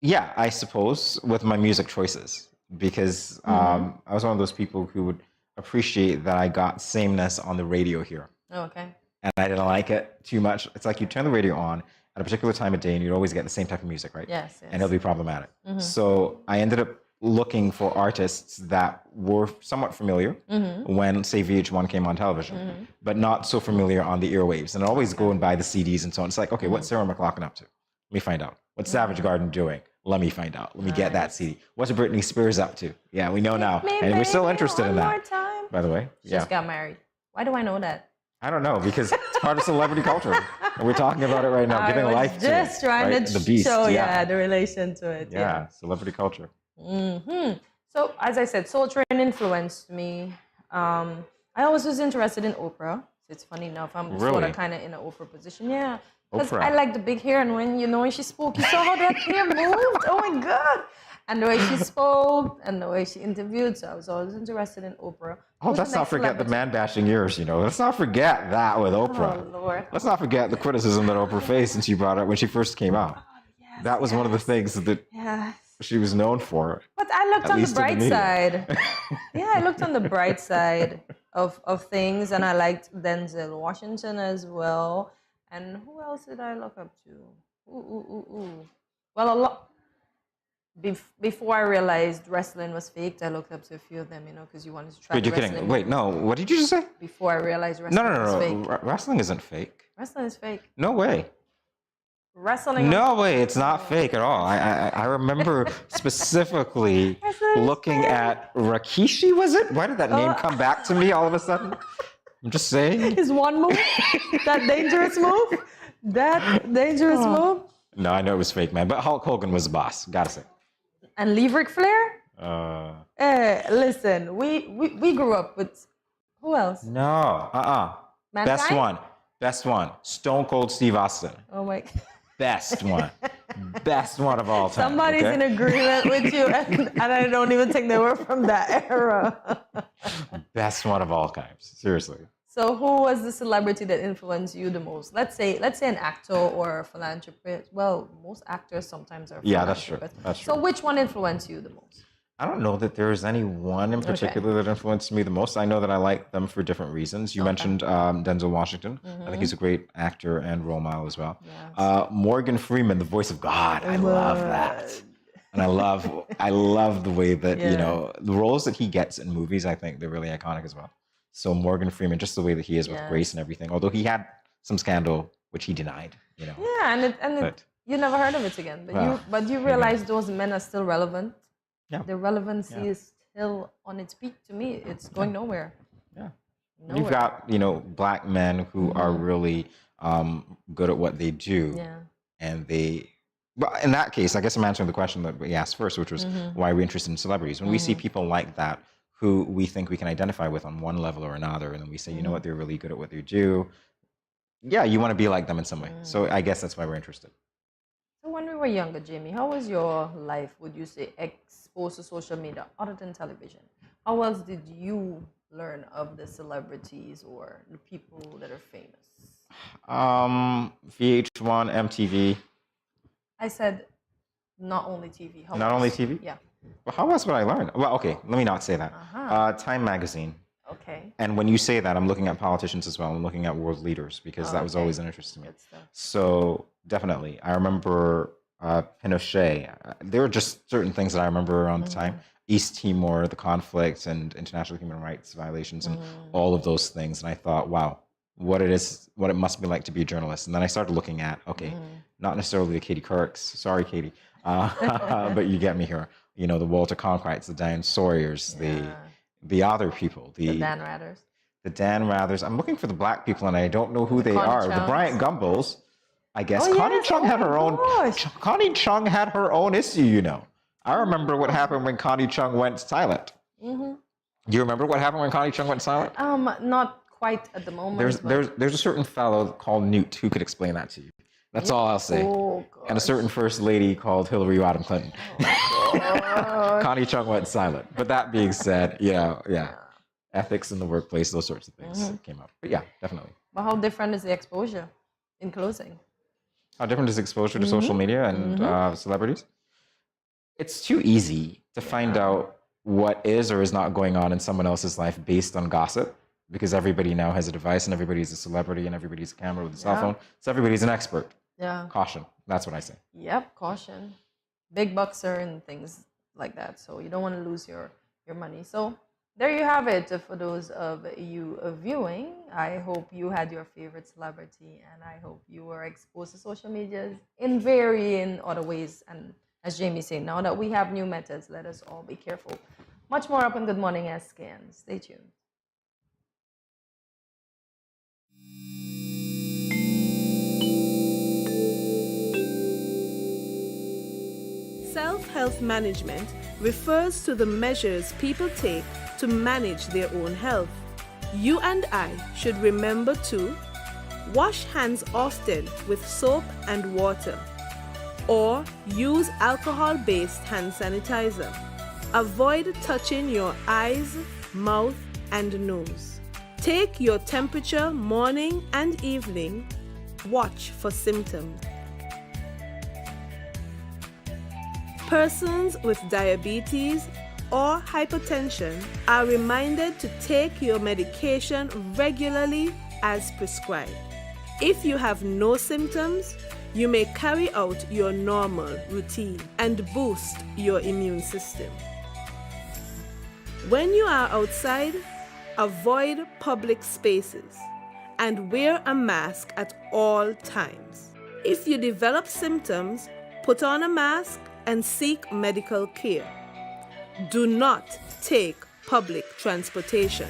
Yeah, I suppose with my music choices, because I was one of those people who would appreciate that I got sameness on the radio here. Oh, okay. And I didn't like it too much. It's like you turn the radio on at a particular time of day and you'd always get the same type of music, right? Yes, And it'll be problematic. Mhm. So I ended up looking for artists that were somewhat familiar Mhm. when, say, VH1 came on television, Mhm. but not so familiar on the airwaves. And I always go and buy the CDs and so on. It's like, okay, what's Sarah McLachlan up to? Let me find out. What's Savage Garden doing? Let me find out. Let me get that CD. What's Britney Spears up to? Yeah, we know now. me, And we're still baby, interested in one that. more time. By the way, She yeah. just got married. Why do I know that? I don't know, because it's part of celebrity culture. And we're talking about it right now, giving I was life to it. just trying right? to The beast, show, the relation to it. Yeah, celebrity culture. So, as I said, Soul Train influenced me. I always was interested in Oprah. So it's funny enough, I'm sort Really? of kind of in an Oprah position. Yeah. Because Oprah. I like the big hair, and when she spoke, you saw how that hair moved. Oh my God. And the way she spoke and the way she interviewed. So I was always interested in Oprah. Oh, Who's the let's not next forget the celebrity? man-bashing years, you know. Let's not forget that with Oprah. Oh, Lord. Let's not forget the criticism that Oprah faced when she brought out when she first came out. That was one of the things that Yes. she was known for. But I looked At on the least in the bright media. side. Yeah, I looked on the bright side of things, and I liked Denzel Washington as well. And who else did I look up to? Well, a lot. Before I realized wrestling was faked, I looked up to a few of them, because you wanted to try Wait, you're wrestling. kidding. Wait, no. What did you just say? Before I realized No, wrestling was no, fake. no. Wrestling isn't fake. Wrestling is fake. No way. Wrestling. No way, it's not fake at all. I remember specifically looking at Rikishi, was it? Why did that name come back to me all of a sudden? I'm just saying. His one move, that dangerous move, move. No, I know it was fake, man. But Hulk Hogan was the boss, gotta say. And leave Ric Flair? Uh, Listen, we grew up with, who else? no, Best Mankind? Best one. Stone Cold Steve Austin. Oh my. Best one. Best one of all time. Somebody's okay? in agreement with you, and I don't even think they were from that era. Best one of all times. Seriously. So who was the celebrity that influenced you the most? Let's say an actor or a philanthropist. Well, most actors sometimes are Yeah, that's true. philanthropists. That's So which one influenced you the most? I don't know that there's any one in particular that influenced me the most. I know that I like them for different reasons. You mentioned Denzel Washington. I think he's a great actor and role model as well. Morgan Freeman, the voice of God. I love that. And I love the way that, the roles that he gets in movies, I think they're really iconic as well. So Morgan Freeman, just the way that he is with grace and everything, although he had some scandal, which he denied, Yeah, and you never heard of it again. But you realize those men are still relevant. Yeah. The relevancy is still on its peak to me. It's going nowhere. Yeah. Nowhere. You've got, black men who are really good at what they do. Yeah. And well, in that case, I guess I'm answering the question that we asked first, which was why are we interested in celebrities? When we see people like that who we think we can identify with on one level or another, and then we say, you know what, they're really good at what they do. Yeah, you want to be like them in some way. So I guess that's why we're interested. So when we were younger, Jamie, how was your life, would you say, exposed to social media other than television? How else did you learn of the celebrities or the people that are famous? VH1, MTV. I said not only TV. How Not else? only TV? Yeah. Well, how else would I learn? Well, okay, let me not say that. Time Magazine. Okay. And when you say that, I'm looking at politicians as well. I'm looking at world leaders because that was always an interest to me. So definitely. I remember Pinochet. There were just certain things that I remember around the time. East Timor, the conflict and international human rights violations and all of those things. And I thought, wow, what it must be like to be a journalist. And then I started looking at, not necessarily the Katie Courics. Sorry, Katie. But you get me here. The Walter Cronkite's, the Diane Sawyers, the other people. The Dan Rathers. the Dan Rathers. I'm looking for the black people, and I don't know who they Connie are. The Chungs. Bryant Gumbles, I guess. Oh, Connie yes. Chung Oh had my her own. gosh. Connie Chung had her own issue, you know. I remember what happened when Connie Chung went silent. Mm-hmm. Do you remember what happened when Connie Chung went silent? Not quite at the moment. There's a certain fellow called Newt who could explain that to you. That's all I'll say. Oh, and a certain first lady called Hillary Rodham Clinton. Connie Chung went silent. But that being said, yeah. Ethics in the workplace, those sorts of things came up. But yeah, definitely. But how different is the exposure in closing? How different is exposure to social media and celebrities? It's too easy to find out what is or is not going on in someone else's life based on gossip, because everybody now has a device and everybody's a celebrity and everybody's a camera with a cell phone. So everybody's an expert. Yeah. Caution. That's what I say. Yep, caution. Big bucks are in things like that, so you don't want to lose your money. So there you have it for those of you viewing. I hope you had your favorite celebrity, and I hope you were exposed to social media in varying other ways. And as Jamie said, now that we have new methods, let us all be careful. Much more up on Good Morning SKN. Stay tuned. Self-health management refers to the measures people take to manage their own health. You and I should remember to wash hands often with soap and water, or use alcohol-based hand sanitizer. Avoid touching your eyes, mouth, and nose. Take your temperature morning and evening. Watch for symptoms. Persons with diabetes or hypertension are reminded to take your medication regularly as prescribed. If you have no symptoms, you may carry out your normal routine and boost your immune system. When you are outside, avoid public spaces and wear a mask at all times. If you develop symptoms, put on a mask and seek medical care. Do not take public transportation.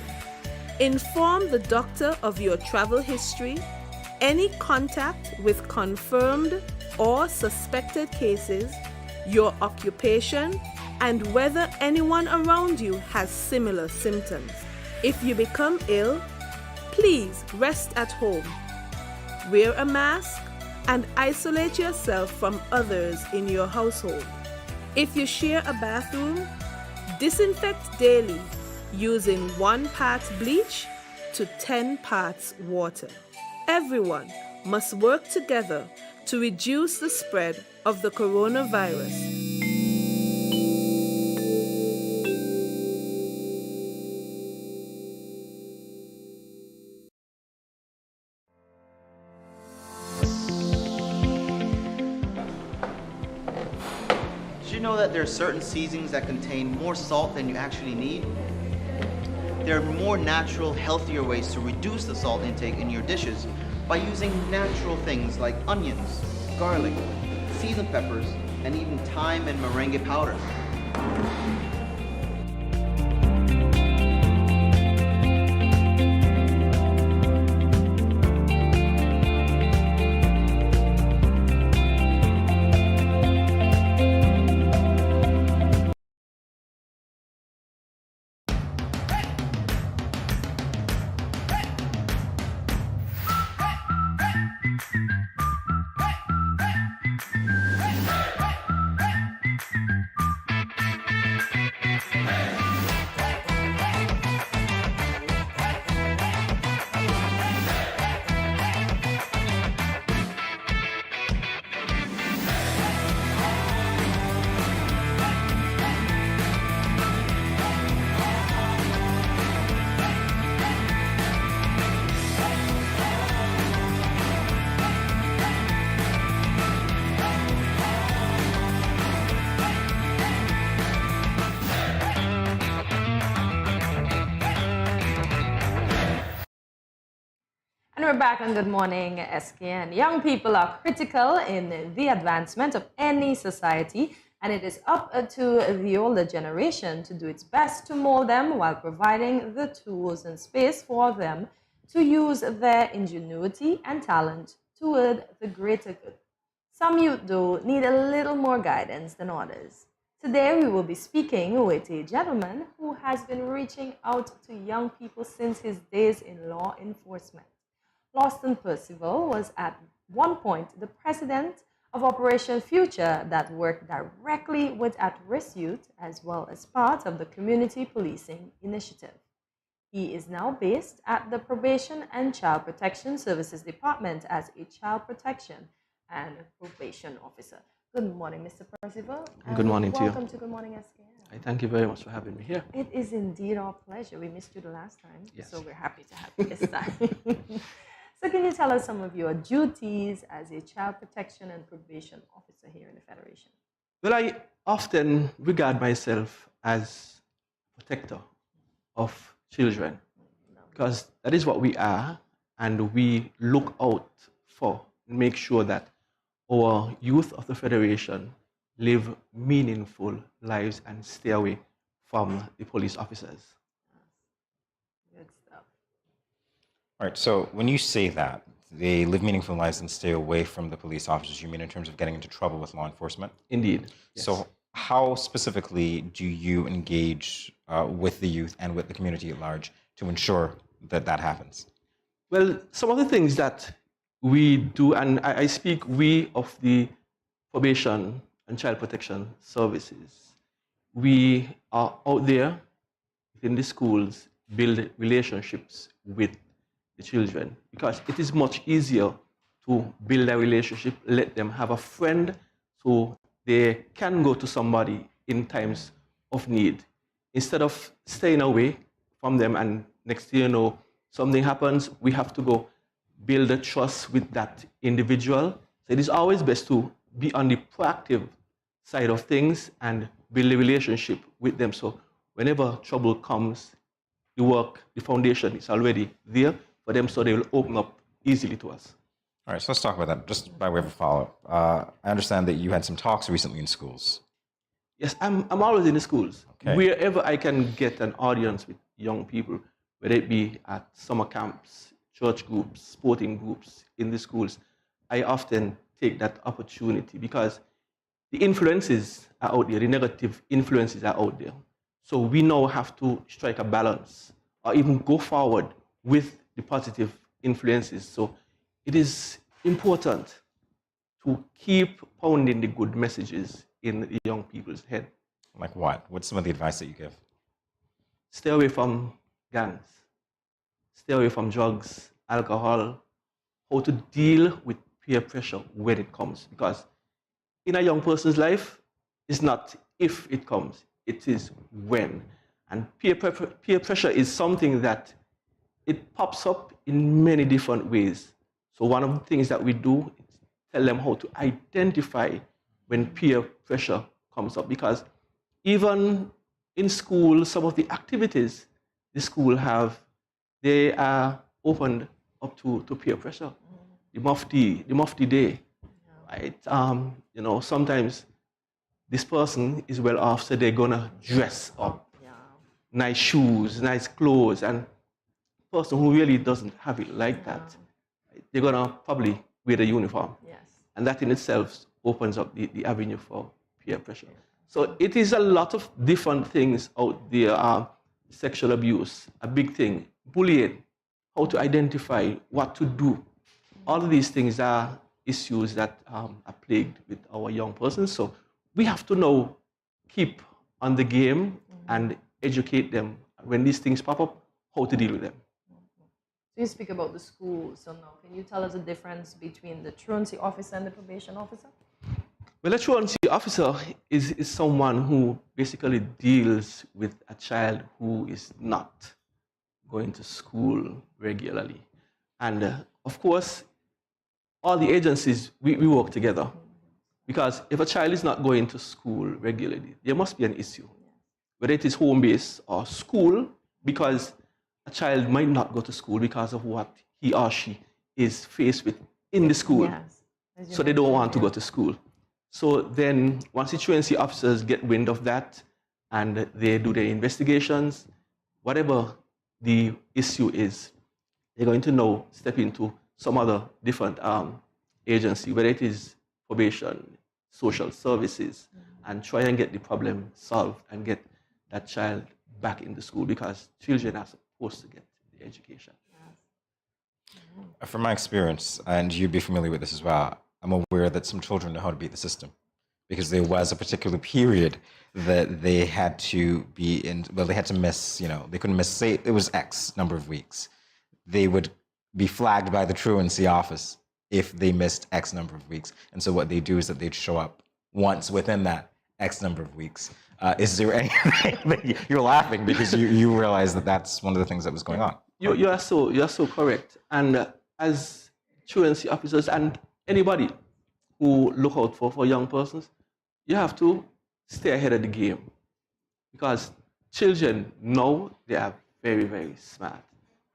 Inform the doctor of your travel history, any contact with confirmed or suspected cases, your occupation, and whether anyone around you has similar symptoms. If you become ill, please rest at home. Wear a mask and isolate yourself from others in your household. If you share a bathroom, disinfect daily using 1 part bleach to 10 parts water. Everyone must work together to reduce the spread of the coronavirus. Did you know that there are certain seasonings that contain more salt than you actually need? There are more natural, healthier ways to reduce the salt intake in your dishes by using natural things like onions, garlic, seasoned peppers, and even thyme and merengue powder. And we're back on Good Morning SKN. Young people are critical in the advancement of any society, and it is up to the older generation to do its best to mold them while providing the tools and space for them to use their ingenuity and talent toward the greater good. Some youth, though, need a little more guidance than others. Today, we will be speaking with a gentleman who has been reaching out to young people since his days in law enforcement. Lawson Percival was at one point the president of Operation Future that worked directly with at-risk youth as well as part of the Community Policing Initiative. He is now based at the Probation and Child Protection Services Department as a Child Protection and Probation Officer. Good morning, Mr. Percival. Good morning to you. Welcome to Good Morning SKN. I thank you very much for having me here. It is indeed our pleasure. We missed you the last time, yes. So we're happy to have you this time. So can you tell us some of your duties as a Child Protection and Probation Officer here in the Federation? Well, I often regard myself as protector of children because that is what we are, and we look out for, make sure that our youth of the Federation live meaningful lives and stay away from the police officers. Good stuff. All right, so when you say that, they live meaningful lives and stay away from the police officers, you mean in terms of getting into trouble with law enforcement? Indeed. Yes. So how specifically do you engage with the youth and with the community at large to ensure that that happens? Well, some of the things that we do, and I speak we of the Probation and Child Protection Services, we are out there in the schools, build relationships with the children, because it is much easier to build a relationship, let them have a friend so they can go to somebody in times of need, instead of staying away from them and next thing you know, something happens, we have to go build a trust with that individual. So it is always best to be on the proactive side of things and build a relationship with them. So whenever trouble comes, the work, the foundation is already there for them, so they will open up easily to us. All right, so let's talk about that just by way of a follow-up. I understand that you had some talks recently in schools. Yes, I'm always in the schools. Okay. Wherever I can get an audience with young people, whether it be at summer camps, church groups, sporting groups in the schools, I often take that opportunity because the influences are out there, the negative influences are out there. So we now have to strike a balance or even go forward with the positive influences. So it is important to keep pounding the good messages in the young people's head. Like what? What's some of the advice that you give? Stay away from gangs. Stay away from drugs, alcohol, how to deal with peer pressure when it comes. Because in a young person's life, it's not if it comes, it is when. And peer pressure is something that it pops up in many different ways. So one of the things that we do is tell them how to identify when peer pressure comes up. Because even in school, some of the activities the school have, they are opened up to peer pressure. The Mufti Day, right? You know, sometimes this person is well off, so they're gonna dress up, nice shoes, nice clothes, and the person who really doesn't have it like that, they're gonna probably wear the uniform, and that in itself opens up the avenue for peer pressure. So it is a lot of different things out there. Sexual abuse, a big thing. Bullying, how to identify what to do. All of these things are issues that are plagued with our young persons. So we have to now keep on the game and educate them when these things pop up, how to deal with them. So you speak about the school, so now can you tell us the difference between the truancy officer and the probation officer? Well, a truancy officer is someone who basically deals with a child who is not going to school regularly. And of course, all the agencies, we work together. Because if a child is not going to school regularly, there must be an issue. Whether it is home-based or school, because a child might not go to school because of what he or she is faced with in the school. So they don't want to go to school. So then once the truancy officers get wind of that and they do their investigations, whatever the issue is, they're going to now step into some other different agency, whether it is probation, social services, and try and get the problem solved and get that child back in the school, because children are supposed to get the education. From my experience, and you'd be familiar with this as well, I'm aware that some children know how to beat the system, because there was a particular period that they had to be in, well, they had to miss, they couldn't miss, say it was X number of weeks. They would be flagged by the truancy office if they missed X number of weeks. And so what they do is that they'd show up once within that X number of weeks. Is there anything that you're laughing because you realize that that's one of the things that was going on? You are so correct. And as truancy officers and anybody who look out for young persons, you have to stay ahead of the game, because children know they are very, very smart.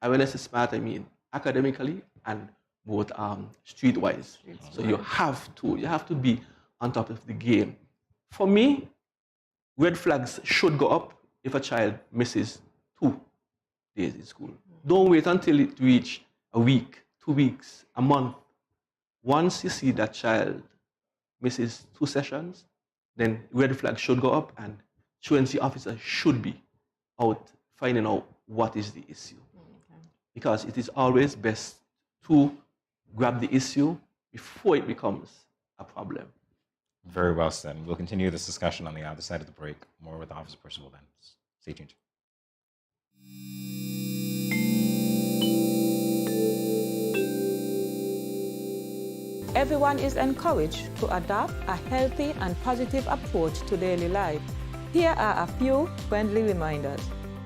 And when I say smart, I mean academically and both streetwise. So you have to be on top of the game. For me, red flags should go up if a child misses 2 days in school. Don't wait until it reaches a week, 2 weeks, a month. Once you see that child misses 2 sessions, then red flag should go up and truancy officers should be out finding out what is the issue. Because it is always best to grab the issue before it becomes a problem. Very well said. We'll continue this discussion on the other side of the break. More with Officer Percival then. Stay tuned. Everyone is encouraged to adopt a healthy and positive approach to daily life. Here are a few friendly reminders.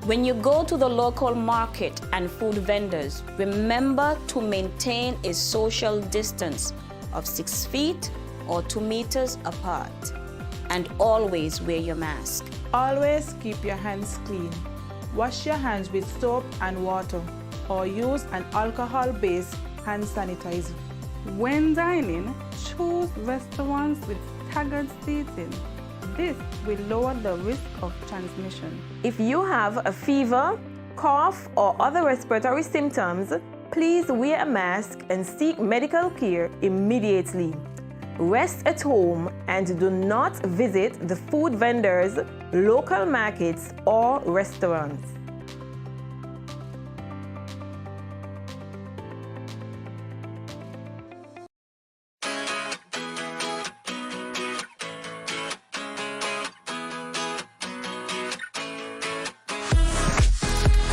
When you go to the local market and food vendors, remember to maintain a social distance of 6 feet or 2 meters apart. And always wear your mask. Always keep your hands clean. Wash your hands with soap and water, or use an alcohol-based hand sanitizer. When dining, choose restaurants with staggered seating. This will lower the risk of transmission. If you have a fever, cough, or other respiratory symptoms, please wear a mask and seek medical care immediately. Rest at home and do not visit the food vendors, local markets, or restaurants.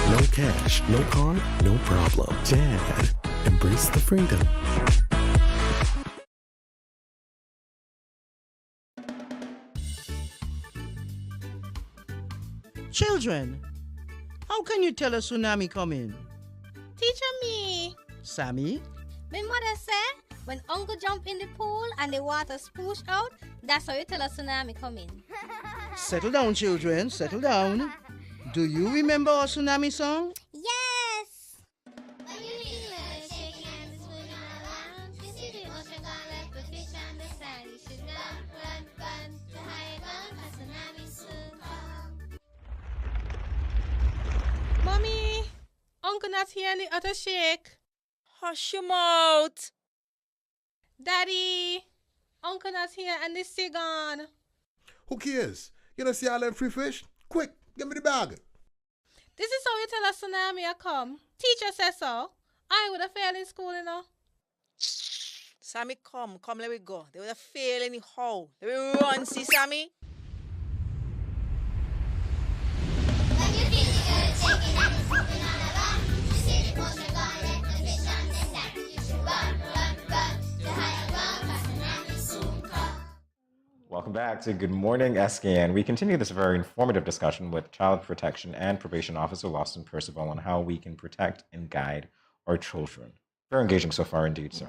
No cash, no card, no problem. Dad, embrace the freedom. Children, how can you tell a tsunami coming? Teacher me. Sammy? My mother said when uncle jump in the pool and the water spoosh out, that's how you tell a tsunami coming. Settle down, children, settle down. Do you remember our tsunami song? Yes! Mommy, uncle not here in the other shake. Hush your mouth. Daddy, uncle not here and the sea gone. Who cares? You don't see all them free fish? Quick, give me the bag. This is how you tell a tsunami a come. Teacher says so. I would have failed in school, you know. Sammy, come, let me go. They would have failed anyhow. Let me run, see, Sammy. Welcome back to Good Morning SKN. We continue this very informative discussion with Child Protection and Probation Officer Lawson Percival on how we can protect and guide our children. Very engaging so far indeed, sir.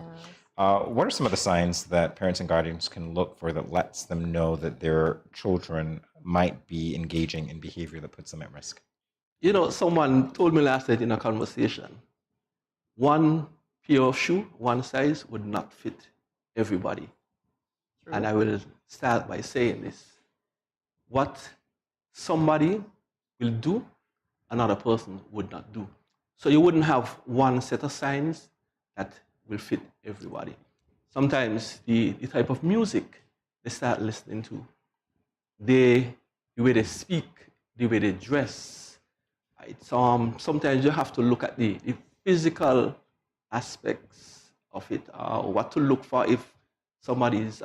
What are some of the signs that parents and guardians can look for that lets them know that their children might be engaging in behavior that puts them at risk? You know, someone told me last night in a conversation, one pair of shoe, one size would not fit everybody. And I will start by saying this. What somebody will do, another person would not do. So you wouldn't have one set of signs that will fit everybody. Sometimes the type of music they start listening to, the way they speak, the way they dress. It's, sometimes you have to look at the physical aspects of it, what to look for if somebody is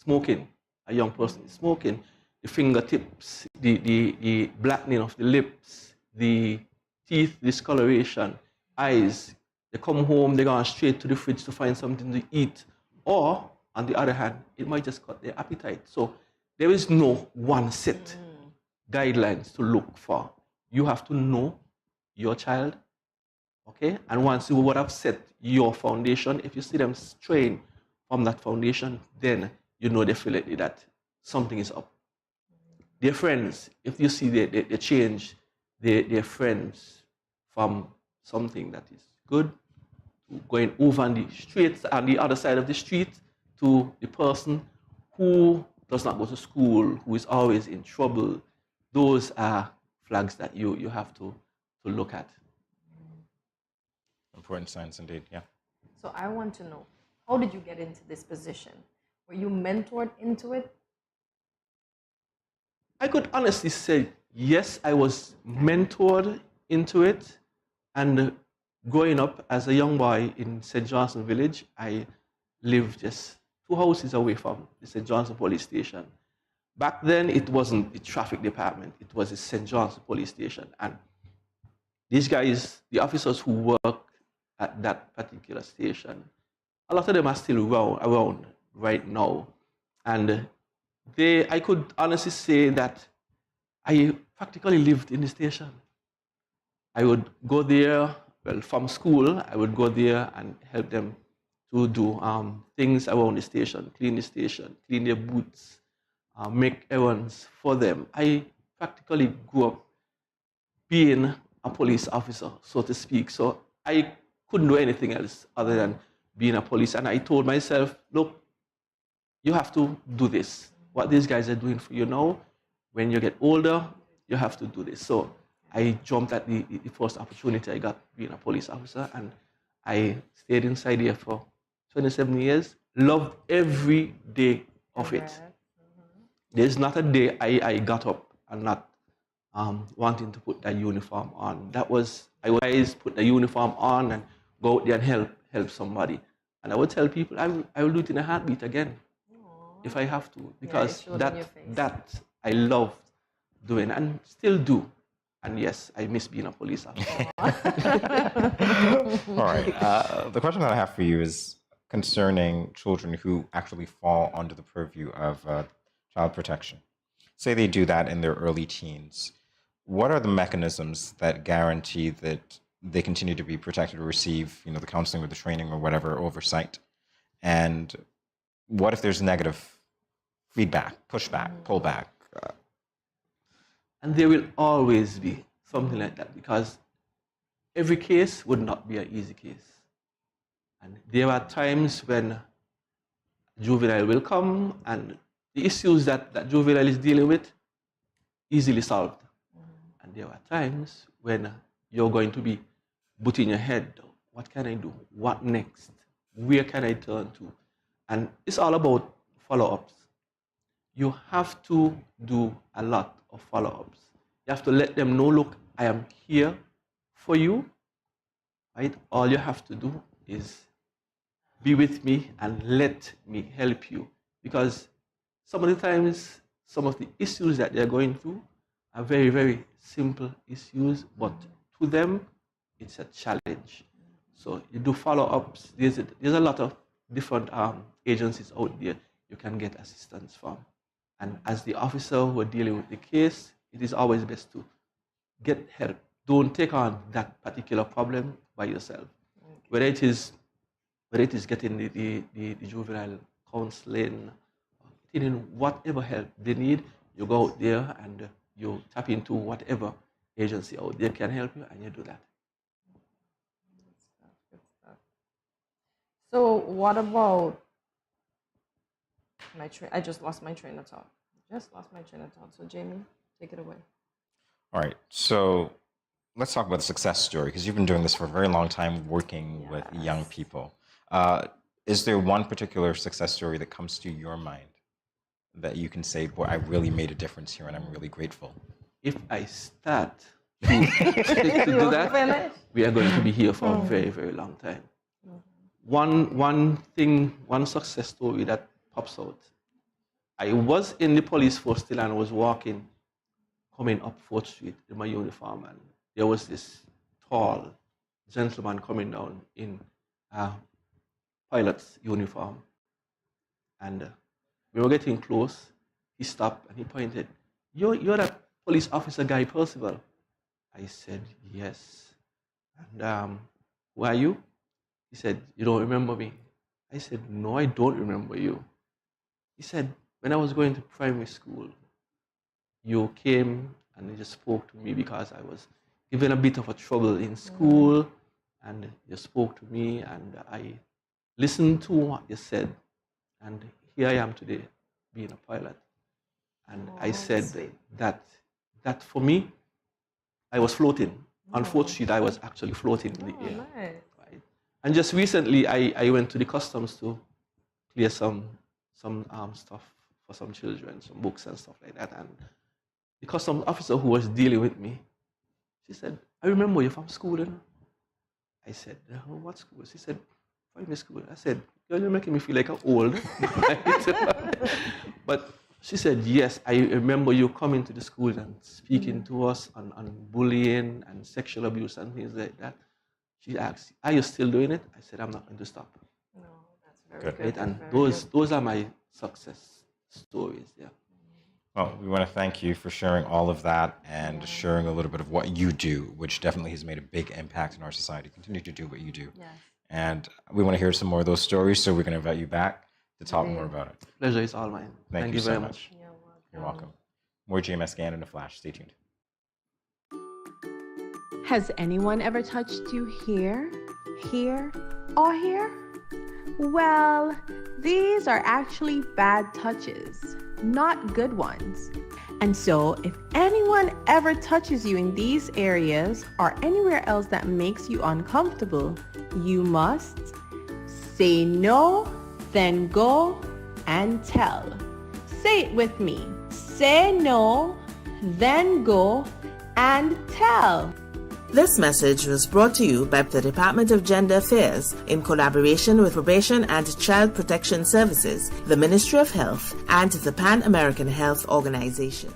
smoking, a young person is smoking, the fingertips, the blackening of the lips, the teeth discoloration, eyes. They come home, they go straight to the fridge to find something to eat. Or, on the other hand, it might just cut their appetite. So there is no one set guidelines to look for. You have to know your child, okay? And once you would have set your foundation, if you see them straying from that foundation, then you know definitely that something is up. Their friends, if you see they change their friends from something that is good to going over on the streets, on the other side of the street, to the person who does not go to school, who is always in trouble, those are flags that you have to look at. Important signs indeed, yeah. So I want to know, how did you get into this position? Were you mentored into it? I could honestly say, yes, I was mentored into it. And growing up as a young boy in St. Johnson Village, I lived just 2 houses away from the St. Johnson police station. Back then, it wasn't the traffic department, it was the St. Johnson police station. And these guys, the officers who work at that particular station, a lot of them are still around right now. And I could honestly say that I practically lived in the station. I would go there, well, from school, I would go there and help them to do things around the station, clean their boots, make errands for them. I practically grew up being a police officer, so to speak. So I couldn't do anything else other than being a police. And I told myself, look, you have to do this. What these guys are doing for you now, when you get older, you have to do this. So I jumped at the first opportunity I got being a police officer, and I stayed inside here for 27 years. Loved every day of it. There's not a day I got up and not wanting to put that uniform on. I would always put the uniform on and go out there and help somebody. And I would tell people I will do it in a heartbeat again if I have to, because that I love doing and still do. And yes, I miss being a police officer. All right. The question that I have for you is concerning children who actually fall under the purview of child protection. Say they do that in their early teens. What are the mechanisms that guarantee that they continue to be protected or receive, the counseling or the training or whatever oversight? And what if there's negative feedback, pushback, pullback? And there will always be something like that, because every case would not be an easy case. And there are times when juvenile will come and the issues that juvenile is dealing with easily solved. And there are times when you're going to be putting your head, what can I do? What next? Where can I turn to? And it's all about follow-ups. You have to do a lot of follow-ups. You have to let them know, look, I am here for you, right? All you have to do is be with me and let me help you. Because some of the times, some of the issues that they're going through are very, very simple issues, but to them, it's a challenge. So you do follow-ups. There's a lot of different agencies out there you can get assistance from. And as the officer who are dealing with the case, it is always best to get help. Don't take on that particular problem by yourself. Whether it is getting the juvenile counseling, getting whatever help they need, you go out there and you tap into whatever agency out there can help you, and you do that. So what about I just lost my train of thought. So Jamie, take it away. All right. So let's talk about the success story, because you've been doing this for a very long time, working with young people. Is there one particular success story that comes to your mind that you can say, boy, I really made a difference here and I'm really grateful? If I start to do that, we are going to be here for a very, very long time. One success story that pops out. I was in the police force still and I was walking, coming up 4th Street in my uniform, and there was this tall gentleman coming down in a pilot's uniform. And we were getting close. He stopped and he pointed, you're that police officer guy, Percival? I said, yes. And who are you? He said, you don't remember me? I said, no, I don't remember you. He said, when I was going to primary school, you came and you just spoke to me because I was given a bit of a trouble in school, and you spoke to me and I listened to what you said, and here I am today being a pilot. And I said that for me, I was floating. On 4th Street, I was actually floating in the air. Nice. Right? And just recently, I went to the customs to clear some stuff for some children, some books and stuff like that. And the customs officer who was dealing with me, she said, I remember you from school, you know? I said, what school? She said, primary school. I said, you're making me feel like I'm old. But she said, yes, I remember you coming to the school and speaking to us on bullying and sexual abuse and things like that. She asked, are you still doing it? I said, I'm not going to stop. No, that's very good. Right? And those are my success stories, yeah. Well, we want to thank you for sharing all of that and sharing a little bit of what you do, which definitely has made a big impact in our society. Continue to do what you do. Yes. And we want to hear some more of those stories, so we're going to invite you back to talk more about it. Pleasure is all mine. Thank you very so much. You're welcome. More GMS Scan in a flash. Stay tuned. Has anyone ever touched you here, here, or here? Well, these are actually bad touches, not good ones. And so, if anyone ever touches you in these areas or anywhere else that makes you uncomfortable, you must say no, then go and tell. Say it with me. Say no, then go and tell. This message was brought to you by the Department of Gender Affairs in collaboration with Probation and Child Protection Services, the Ministry of Health, and the Pan American Health Organization.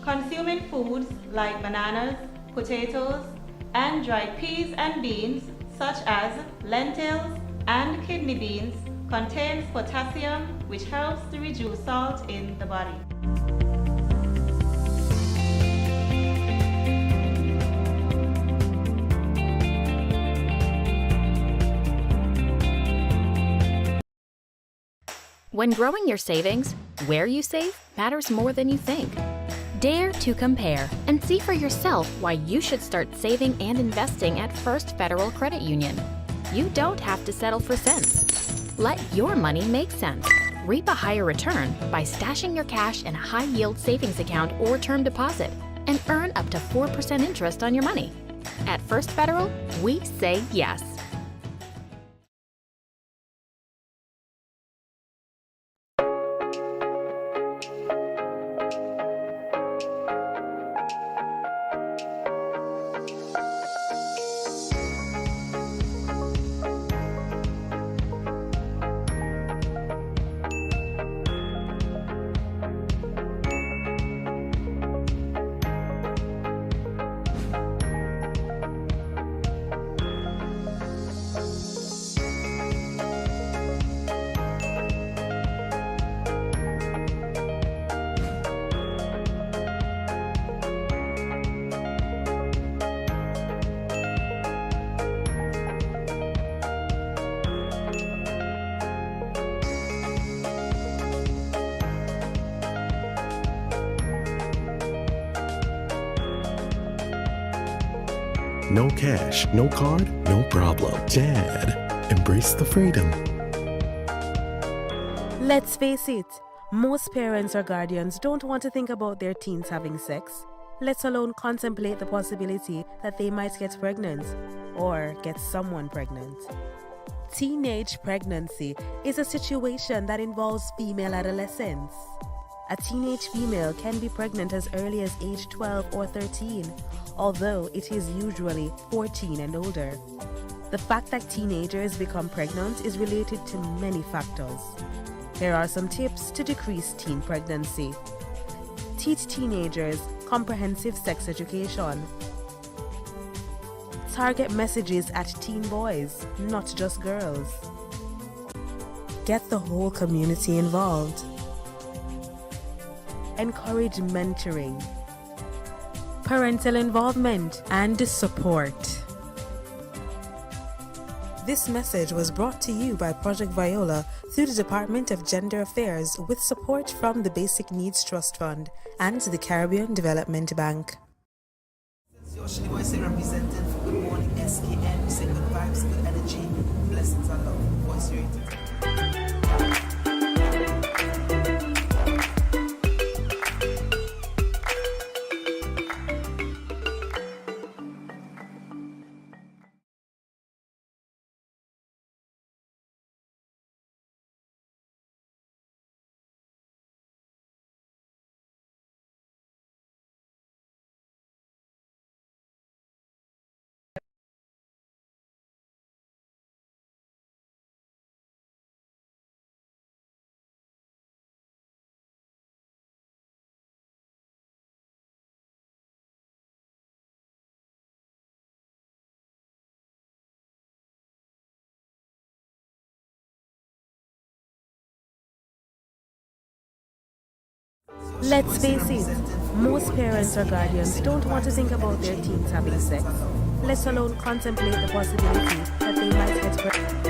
Consuming foods like bananas, potatoes, and dried peas and beans, such as lentils and kidney beans, contains potassium, which helps to reduce salt in the body. When growing your savings, where you save matters more than you think. Dare to compare and see for yourself why you should start saving and investing at First Federal Credit Union. You don't have to settle for cents. Let your money make sense. Reap a higher return by stashing your cash in a high-yield savings account or term deposit and earn up to 4% interest on your money. At First Federal, we say yes. no cash, no card, no problem. Dad, embrace the freedom. Let's face it, most parents or guardians don't want to think about their teens having sex, let alone contemplate the possibility that they might get pregnant or get someone pregnant. Teenage pregnancy is a situation that involves female adolescents. A teenage female can be pregnant as early as age 12 or 13, although it is usually 14 and older. The fact that teenagers become pregnant is related to many factors. Here are some tips to decrease teen pregnancy. Teach teenagers comprehensive sex education. Target messages at teen boys, not just girls. Get the whole community involved. Encourage mentoring, parental involvement, and support. This message was brought to you by Project Viola through the Department of Gender Affairs with support from the Basic Needs Trust Fund and the Caribbean Development Bank. Representing for Good Morning SKN, we say good vibes, good energy, blessings and love. Voice rated. Let's face it, most parents or guardians don't want to think about their teens having sex, let alone contemplate the possibility that they might get pregnant.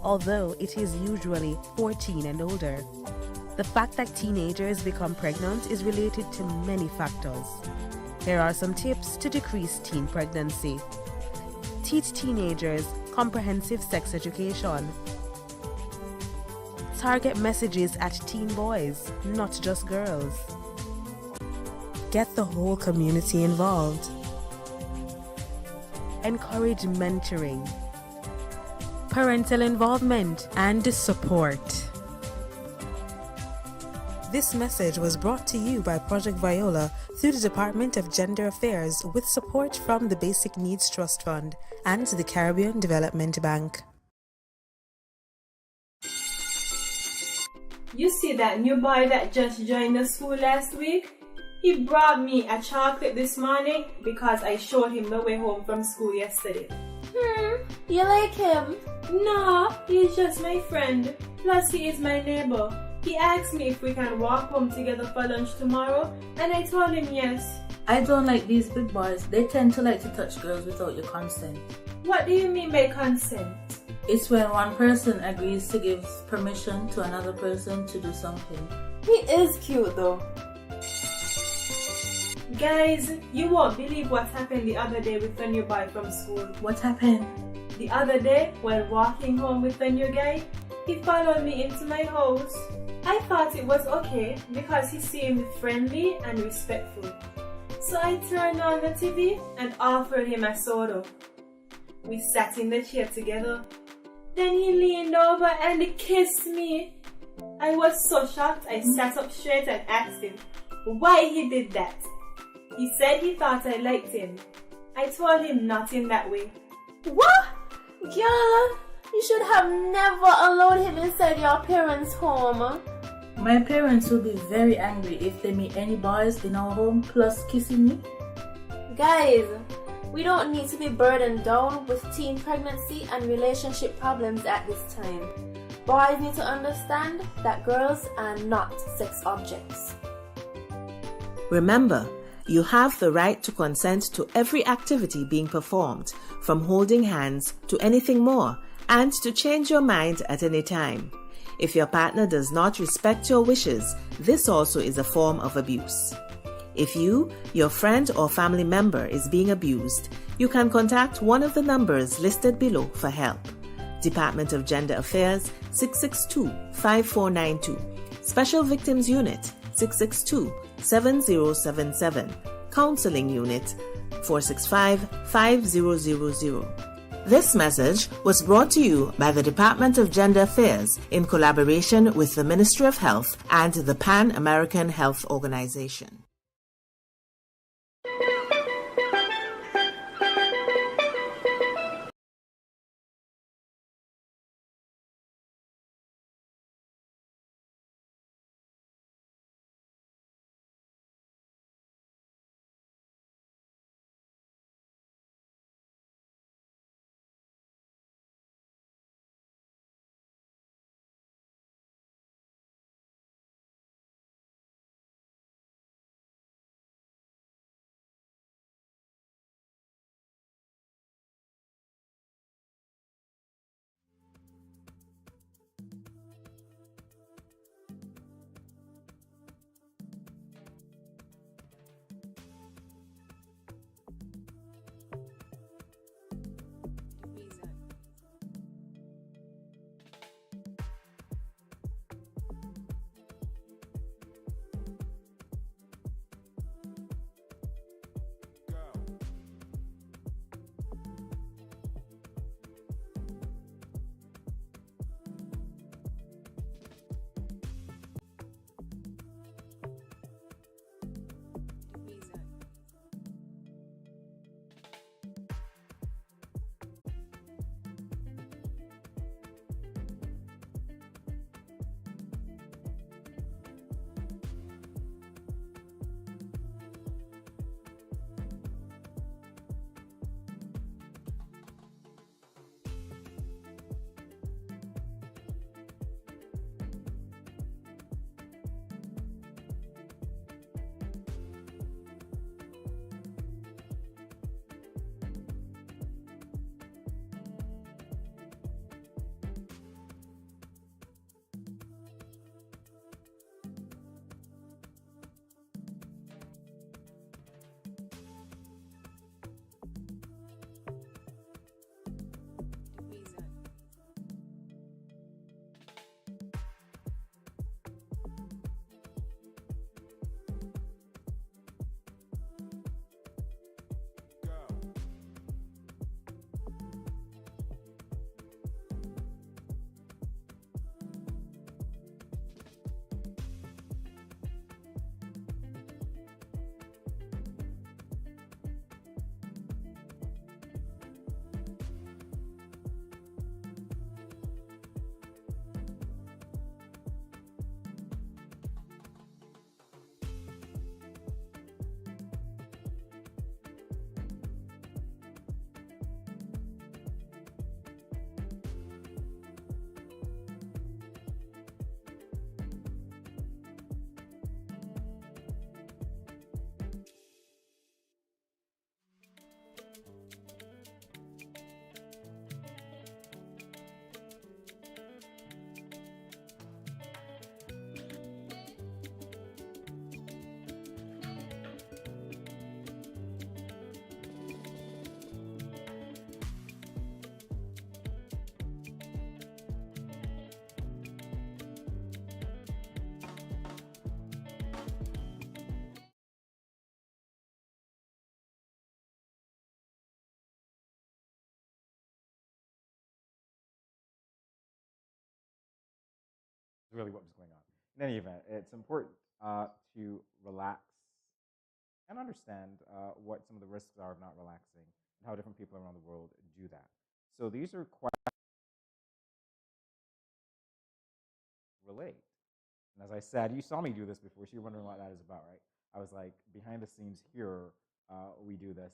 Although it is usually 14 and older. The fact that teenagers become pregnant is related to many factors. Here are some tips to decrease teen pregnancy. Teach teenagers comprehensive sex education. Target messages at teen boys, not just girls. Get the whole community involved. Encourage mentoring, parental involvement, and support. This message was brought to you by Project Viola through the Department of Gender Affairs with support from the Basic Needs Trust Fund and the Caribbean Development Bank. You see that new boy that just joined the school last week? He brought me a chocolate this morning because I showed him the way home from school yesterday. You like him? No, he's just my friend. Plus, he is my neighbor. He asked me if we can walk home together for lunch tomorrow, and I told him yes. I don't like these big boys. They tend to like to touch girls without your consent. What do you mean by consent? It's when one person agrees to give permission to another person to do something. He is cute though. Guys, you won't believe what happened the other day with the new boy from school. What happened? The other day, while walking home with the new guy, he followed me into my house. I thought it was okay because he seemed friendly and respectful. So I turned on the TV and offered him a soda. We sat in the chair together. Then he leaned over and kissed me. I was so shocked I sat up straight and asked him why he did that. He said he thought I liked him. I told him not in that way. What? Girl, you should have never allowed him inside your parents' home. My parents will be very angry if they meet any boys in our home plus kissing me. Guys, we don't need to be burdened down with teen pregnancy and relationship problems at this time. Boys need to understand that girls are not sex objects. Remember, you have the right to consent to every activity being performed, from holding hands to anything more, and to change your mind at any time. If your partner does not respect your wishes, this also is a form of abuse. If you, your friend or family member is being abused, you can contact one of the numbers listed below for help. Department of Gender Affairs 662-5492, Special Victims Unit 662-7077, Counseling Unit 465-5000. This message was brought to you by the Department of Gender Affairs in collaboration with the Ministry of Health and the Pan American Health Organization. Really what was going on. In any event, it's important to relax and understand what some of the risks are of not relaxing and how different people around the world do that. So these are quite relate. And as I said, you saw me do this before, so you're wondering what that is about, right? I was like, behind the scenes here, we do this.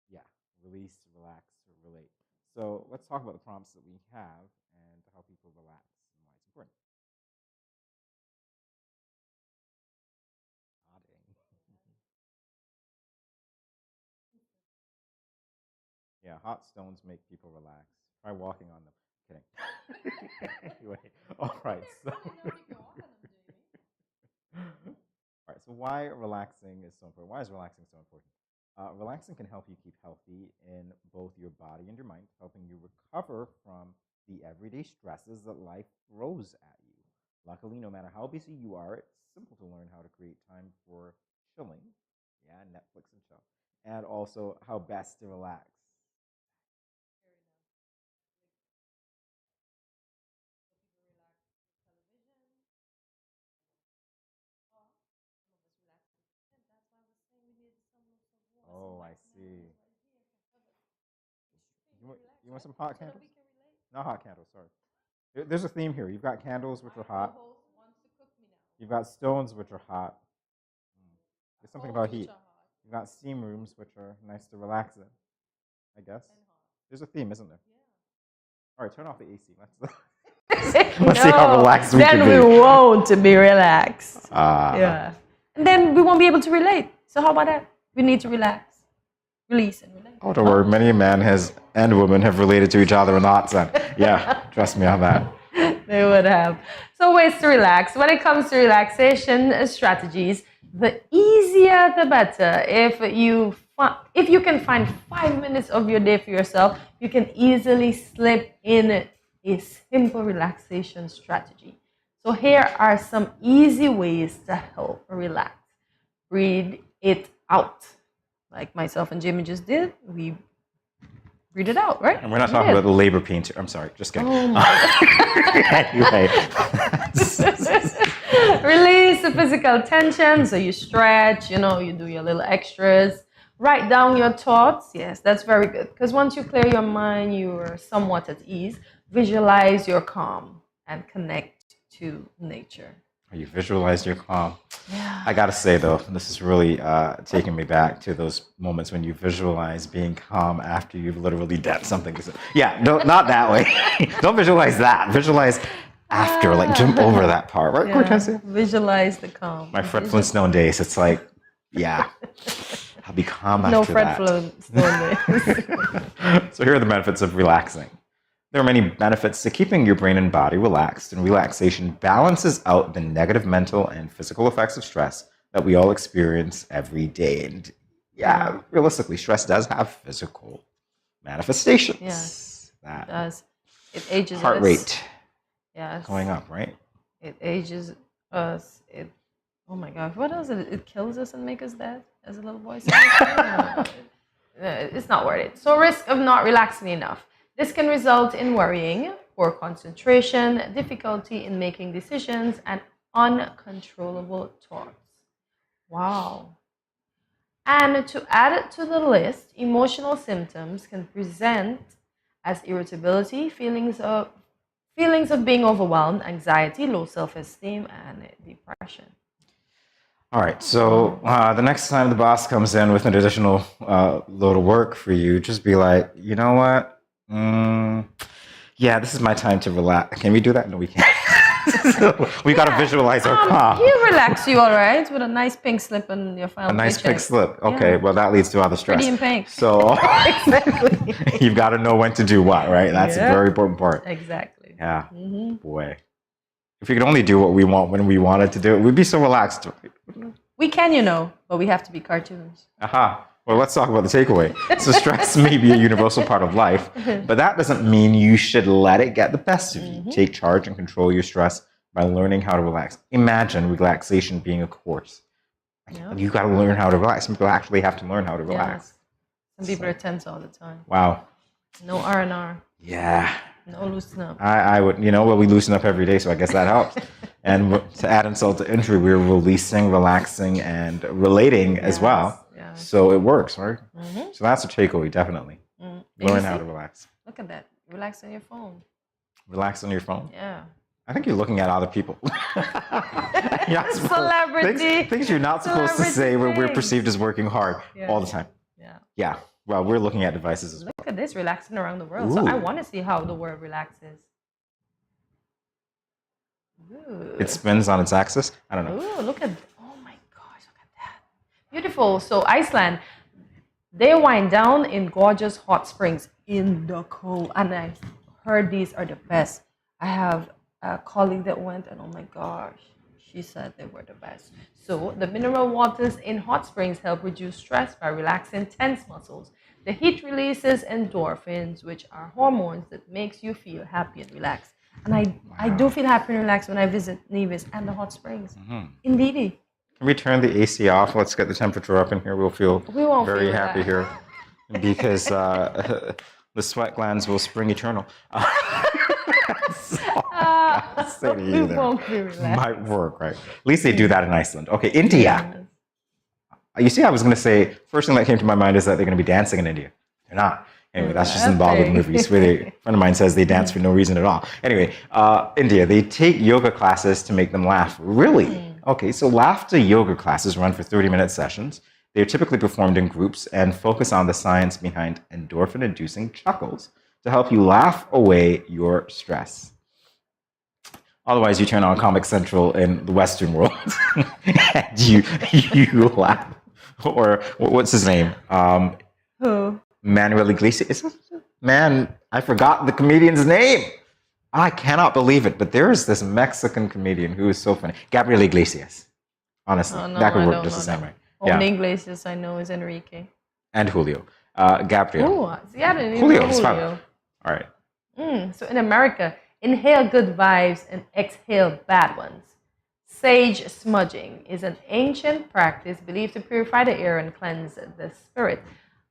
Yeah, release, relax, relate. So let's talk about the prompts that we have and how people relax and why it's important. Nodding. Yeah, hot stones make people relax. Try walking on them. Kidding. Anyway, all right. So, all right. So, why relaxing is so important? Why is relaxing so important? Relaxing can help you keep healthy in both your body and your mind, helping you recover from the everyday stresses that life throws at you. Luckily, no matter how busy you are, it's simple to learn how to create time for chilling. Yeah, Netflix and chill. And also how best to relax. Oh, I see. You want some hot candles? Not hot candles, sorry. There's a theme here. You've got candles, which are hot. You've got stones, which are hot. There's something about heat. You've got steam rooms, which are nice to relax in, I guess. There's a theme, isn't there? All right, turn off the AC. Let's see how relaxed we can be. Then we won't be relaxed. Yeah. And then we won't be able to relate. So how about that? We need to relax. Release and relate. Oh, don't worry. Many a man and woman have related to each other in that sense. Yeah, trust me on that. They would have. So ways to relax. When it comes to relaxation strategies, the easier the better. If you can find 5 minutes of your day for yourself, you can easily slip in a simple relaxation strategy. So here are some easy ways to help relax. Breathe it out. Like myself and Jimmy just did. We breathe it out, right? And we're not talking about the labor pain. I'm sorry, just kidding. Oh my Anyway. Release the physical tension. So you stretch, you do your little extras. Write down your thoughts. Yes, that's very good. Because once you clear your mind, you are somewhat at ease. Visualize your calm and connect to nature. You visualize your calm. Yeah. I gotta say though, this is really taking me back to those moments when you visualize being calm after you've literally done something. Yeah, no, not that way. Don't visualize that. Visualize after, like jump over that part. Right, Cortez? Visualize the calm. My Fred Flintstone days. It's like, yeah, I'll be calm after that. No Fred Flintstone days. So here are the benefits of relaxing. There are many benefits to keeping your brain and body relaxed, and relaxation balances out the negative mental and physical effects of stress that we all experience every day. And yeah, realistically, stress does have physical manifestations. Yes, it does. It ages heart us. rate Yes. going up, right? It ages us. Oh my gosh, what else? It kills us and makes us dead, as a little boy said. It's not worth it. So risk of not relaxing enough. This can result in worrying, poor concentration, difficulty in making decisions, and uncontrollable thoughts. Wow. And to add it to the list, emotional symptoms can present as irritability, feelings of being overwhelmed, anxiety, low self-esteem, and depression. All right, so the next time the boss comes in with an additional load of work for you, just be like, you know what? Yeah, this is my time to relax. Can we do that? No, we can't. We got to visualize our calm. You relax you all right with a nice pink slip in your final A nice paycheck. pink slip. Okay, well, that leads to other stress. Pretty in pink. So Exactly. you've got to know when to do what, right? That's a very important part. Exactly. Yeah. Mhm. Boy. If we could only do what we want when we wanted to do it, we'd be so relaxed. We can, but we have to be cartoons. Aha. Well, let's talk about the takeaway. So stress may be a universal part of life, but that doesn't mean you should let it get the best of you. Take charge and control your stress by learning how to relax. Imagine relaxation being a course. Yeah. You got to learn how to relax. Some people actually have to learn how to relax. Some people are tense all the time. Wow. No R&R. Yeah. No loosen up. I would, well, we loosen up every day, so I guess that helps. And to add insult to injury, we're releasing, relaxing, and relating as well. Yes. So it works, right? So that's a takeaway, definitely. Learn how to relax. Look at that. Relax on your phone. Relax on your phone? Yeah. I think you're looking at other people. Celebrity. Things you're not supposed to say when we're perceived as working hard all the time. Yeah. Yeah. Well, we're looking at devices as well. Look at this, relaxing around the world. So Ooh. I want to see how the world relaxes. Ooh. It spins on its axis. I don't know. Ooh, look at, oh my gosh, look at that. Beautiful. So Iceland, They wind down in gorgeous hot springs in the cold. And I heard these are the best. I have a colleague that went, and oh my gosh, she said they were the best. So the mineral waters in hot springs help reduce stress by relaxing tense muscles. The heat releases endorphins, which are hormones that makes you feel happy and relaxed. And I do feel happy and relaxed when I visit Nevis and the hot springs. Indeedy. Can we turn the AC off? Let's get the temperature up in here. We'll feel We won't very feel happy that. here because the sweat glands will spring eternal. Say to you we there. won't be relaxed. Might work, right? At least they do that in Iceland. Okay, India. You see, I was going to say, first thing that came to my mind is that they're going to be dancing in India. They're not. Anyway, that's just in the Bollywood movies where a friend of mine says they dance for no reason at all. Anyway, India, they take yoga classes to make them laugh. Really? Okay, so laughter yoga classes run for 30-minute sessions. They're typically performed in groups and focus on the science behind endorphin-inducing chuckles to help you laugh away your stress. Otherwise, you turn on Comic Central in the Western world and you laugh. Or what's his name? Who? Manuel Iglesias. Man, I forgot the comedian's name. I cannot believe it, but there is this Mexican comedian who is so funny. Gabriel Iglesias. Honestly, Oh, no, that could I work don't just the know same that. way. Only Yeah, Iglesias I know is Enrique. and Julio. Gabriel. Oh, see, I didn't even Julio know is fine. Julio. All right. So in America, inhale good vibes and exhale bad ones. Sage smudging is an ancient practice believed to purify the air and cleanse the spirit.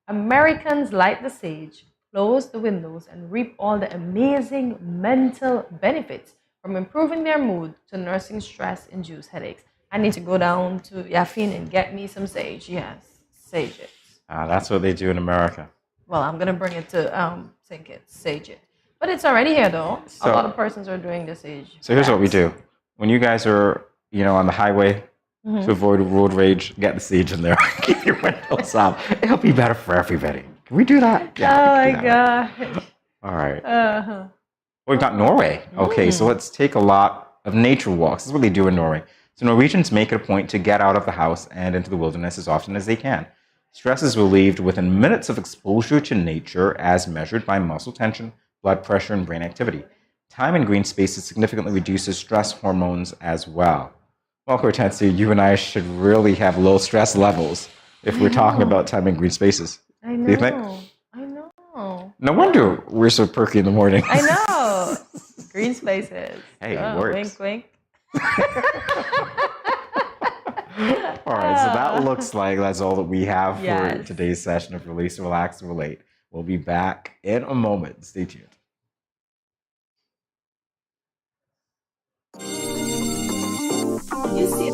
Americans light the sage, close the windows, and reap all the amazing mental benefits from improving their mood to nursing stress-induced headaches. I need to go down to Yafin and get me some sage. Yes, sage it. That's what they do in America. Well, I'm gonna bring it to St. Kitts, sage it. But it's already here though. A So- lot of persons are doing the sage. So here's what we do. When you guys are, on the highway Mhm. to avoid road rage, get the sage in there. Keep your windows up. It'll be better for everybody. Can we do that? Oh we my can do that. gosh. All right. Uh-huh. We've got Norway. Okay, so let's take a lot of nature walks. This is what they do in Norway. So Norwegians make it a point to get out of the house and into the wilderness as often as they can. Stress is relieved within minutes of exposure to nature as measured by muscle tension, blood pressure, and brain activity. Time in green spaces significantly reduces stress hormones as well. Well, Hortensia, you and I should really have low stress levels if we're talking about time in green spaces. I Do you think? know. I know. No wonder we're so perky in the morning. I know. Green spaces. Hey, it Oh, works. Wink, wink. All right, so that looks like that's all that we have for Yes. today's session of Release, Relax, and Relate. We'll be back in a moment. Stay tuned. You see,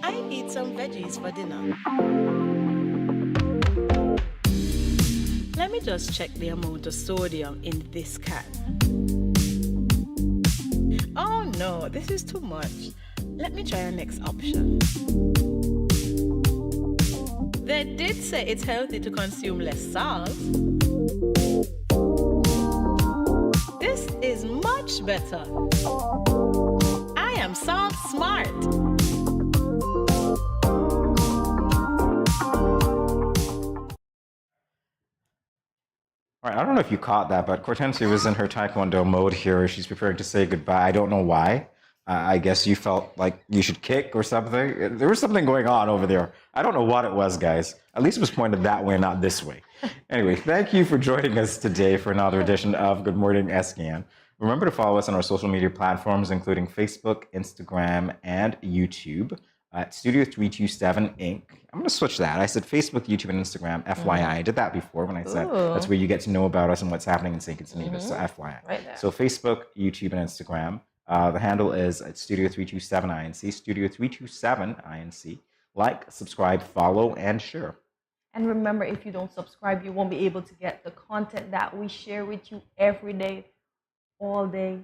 I eat some veggies for dinner. Let me just check the amount of sodium in this can. Oh no, this is too much. Let me try our next option. They did say it's healthy to consume less salt. This is much better. I am salt smart. All right, I don't know if you caught that, but Hortensia was in her Taekwondo mode here. She's preparing to say goodbye. I don't know why. I guess you felt like you should kick or something. There was something going on over there. I don't know what it was, guys. At least it was pointed that way, not this way. Anyway, thank you for joining us today for another edition of Good Morning SKN. Remember to follow us on our social media platforms, including Facebook, Instagram, and YouTube at Studio 327 Inc. I'm going to switch that. I said Facebook, YouTube, and Instagram, FYI. I did that before when I said Ooh. that's where you get to know about us and what's happening in St. Kitts and Nevis. So FYI. Right there. So Facebook, YouTube, and Instagram. The handle is at Studio 327 INC, Studio 327 INC. Like, subscribe, follow, and share. And remember, if you don't subscribe, you won't be able to get the content that we share with you every day, all day.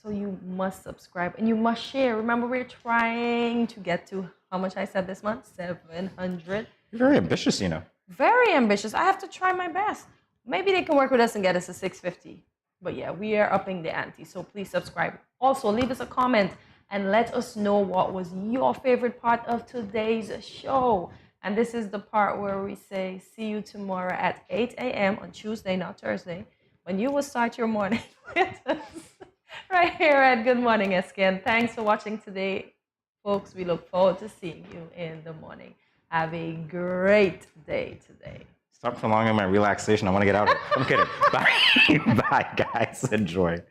So you must subscribe and you must share. Remember, we're trying to get to how much I said this month? 700. You're very ambitious, Very ambitious. I have to try my best. Maybe they can work with us and get us to 650. But yeah, we are upping the ante. So please subscribe. Also, leave us a comment and let us know what was your favorite part of today's show. And this is the part where we say, see you tomorrow at 8 a.m. on Tuesday, not Thursday, when you will start your morning with us right here at Good Morning SKN. Thanks for watching today, folks. We look forward to seeing you in the morning. Have a great day today. Stop prolonging my relaxation. I want to get out of it. I'm kidding. Bye. Bye, guys. Enjoy.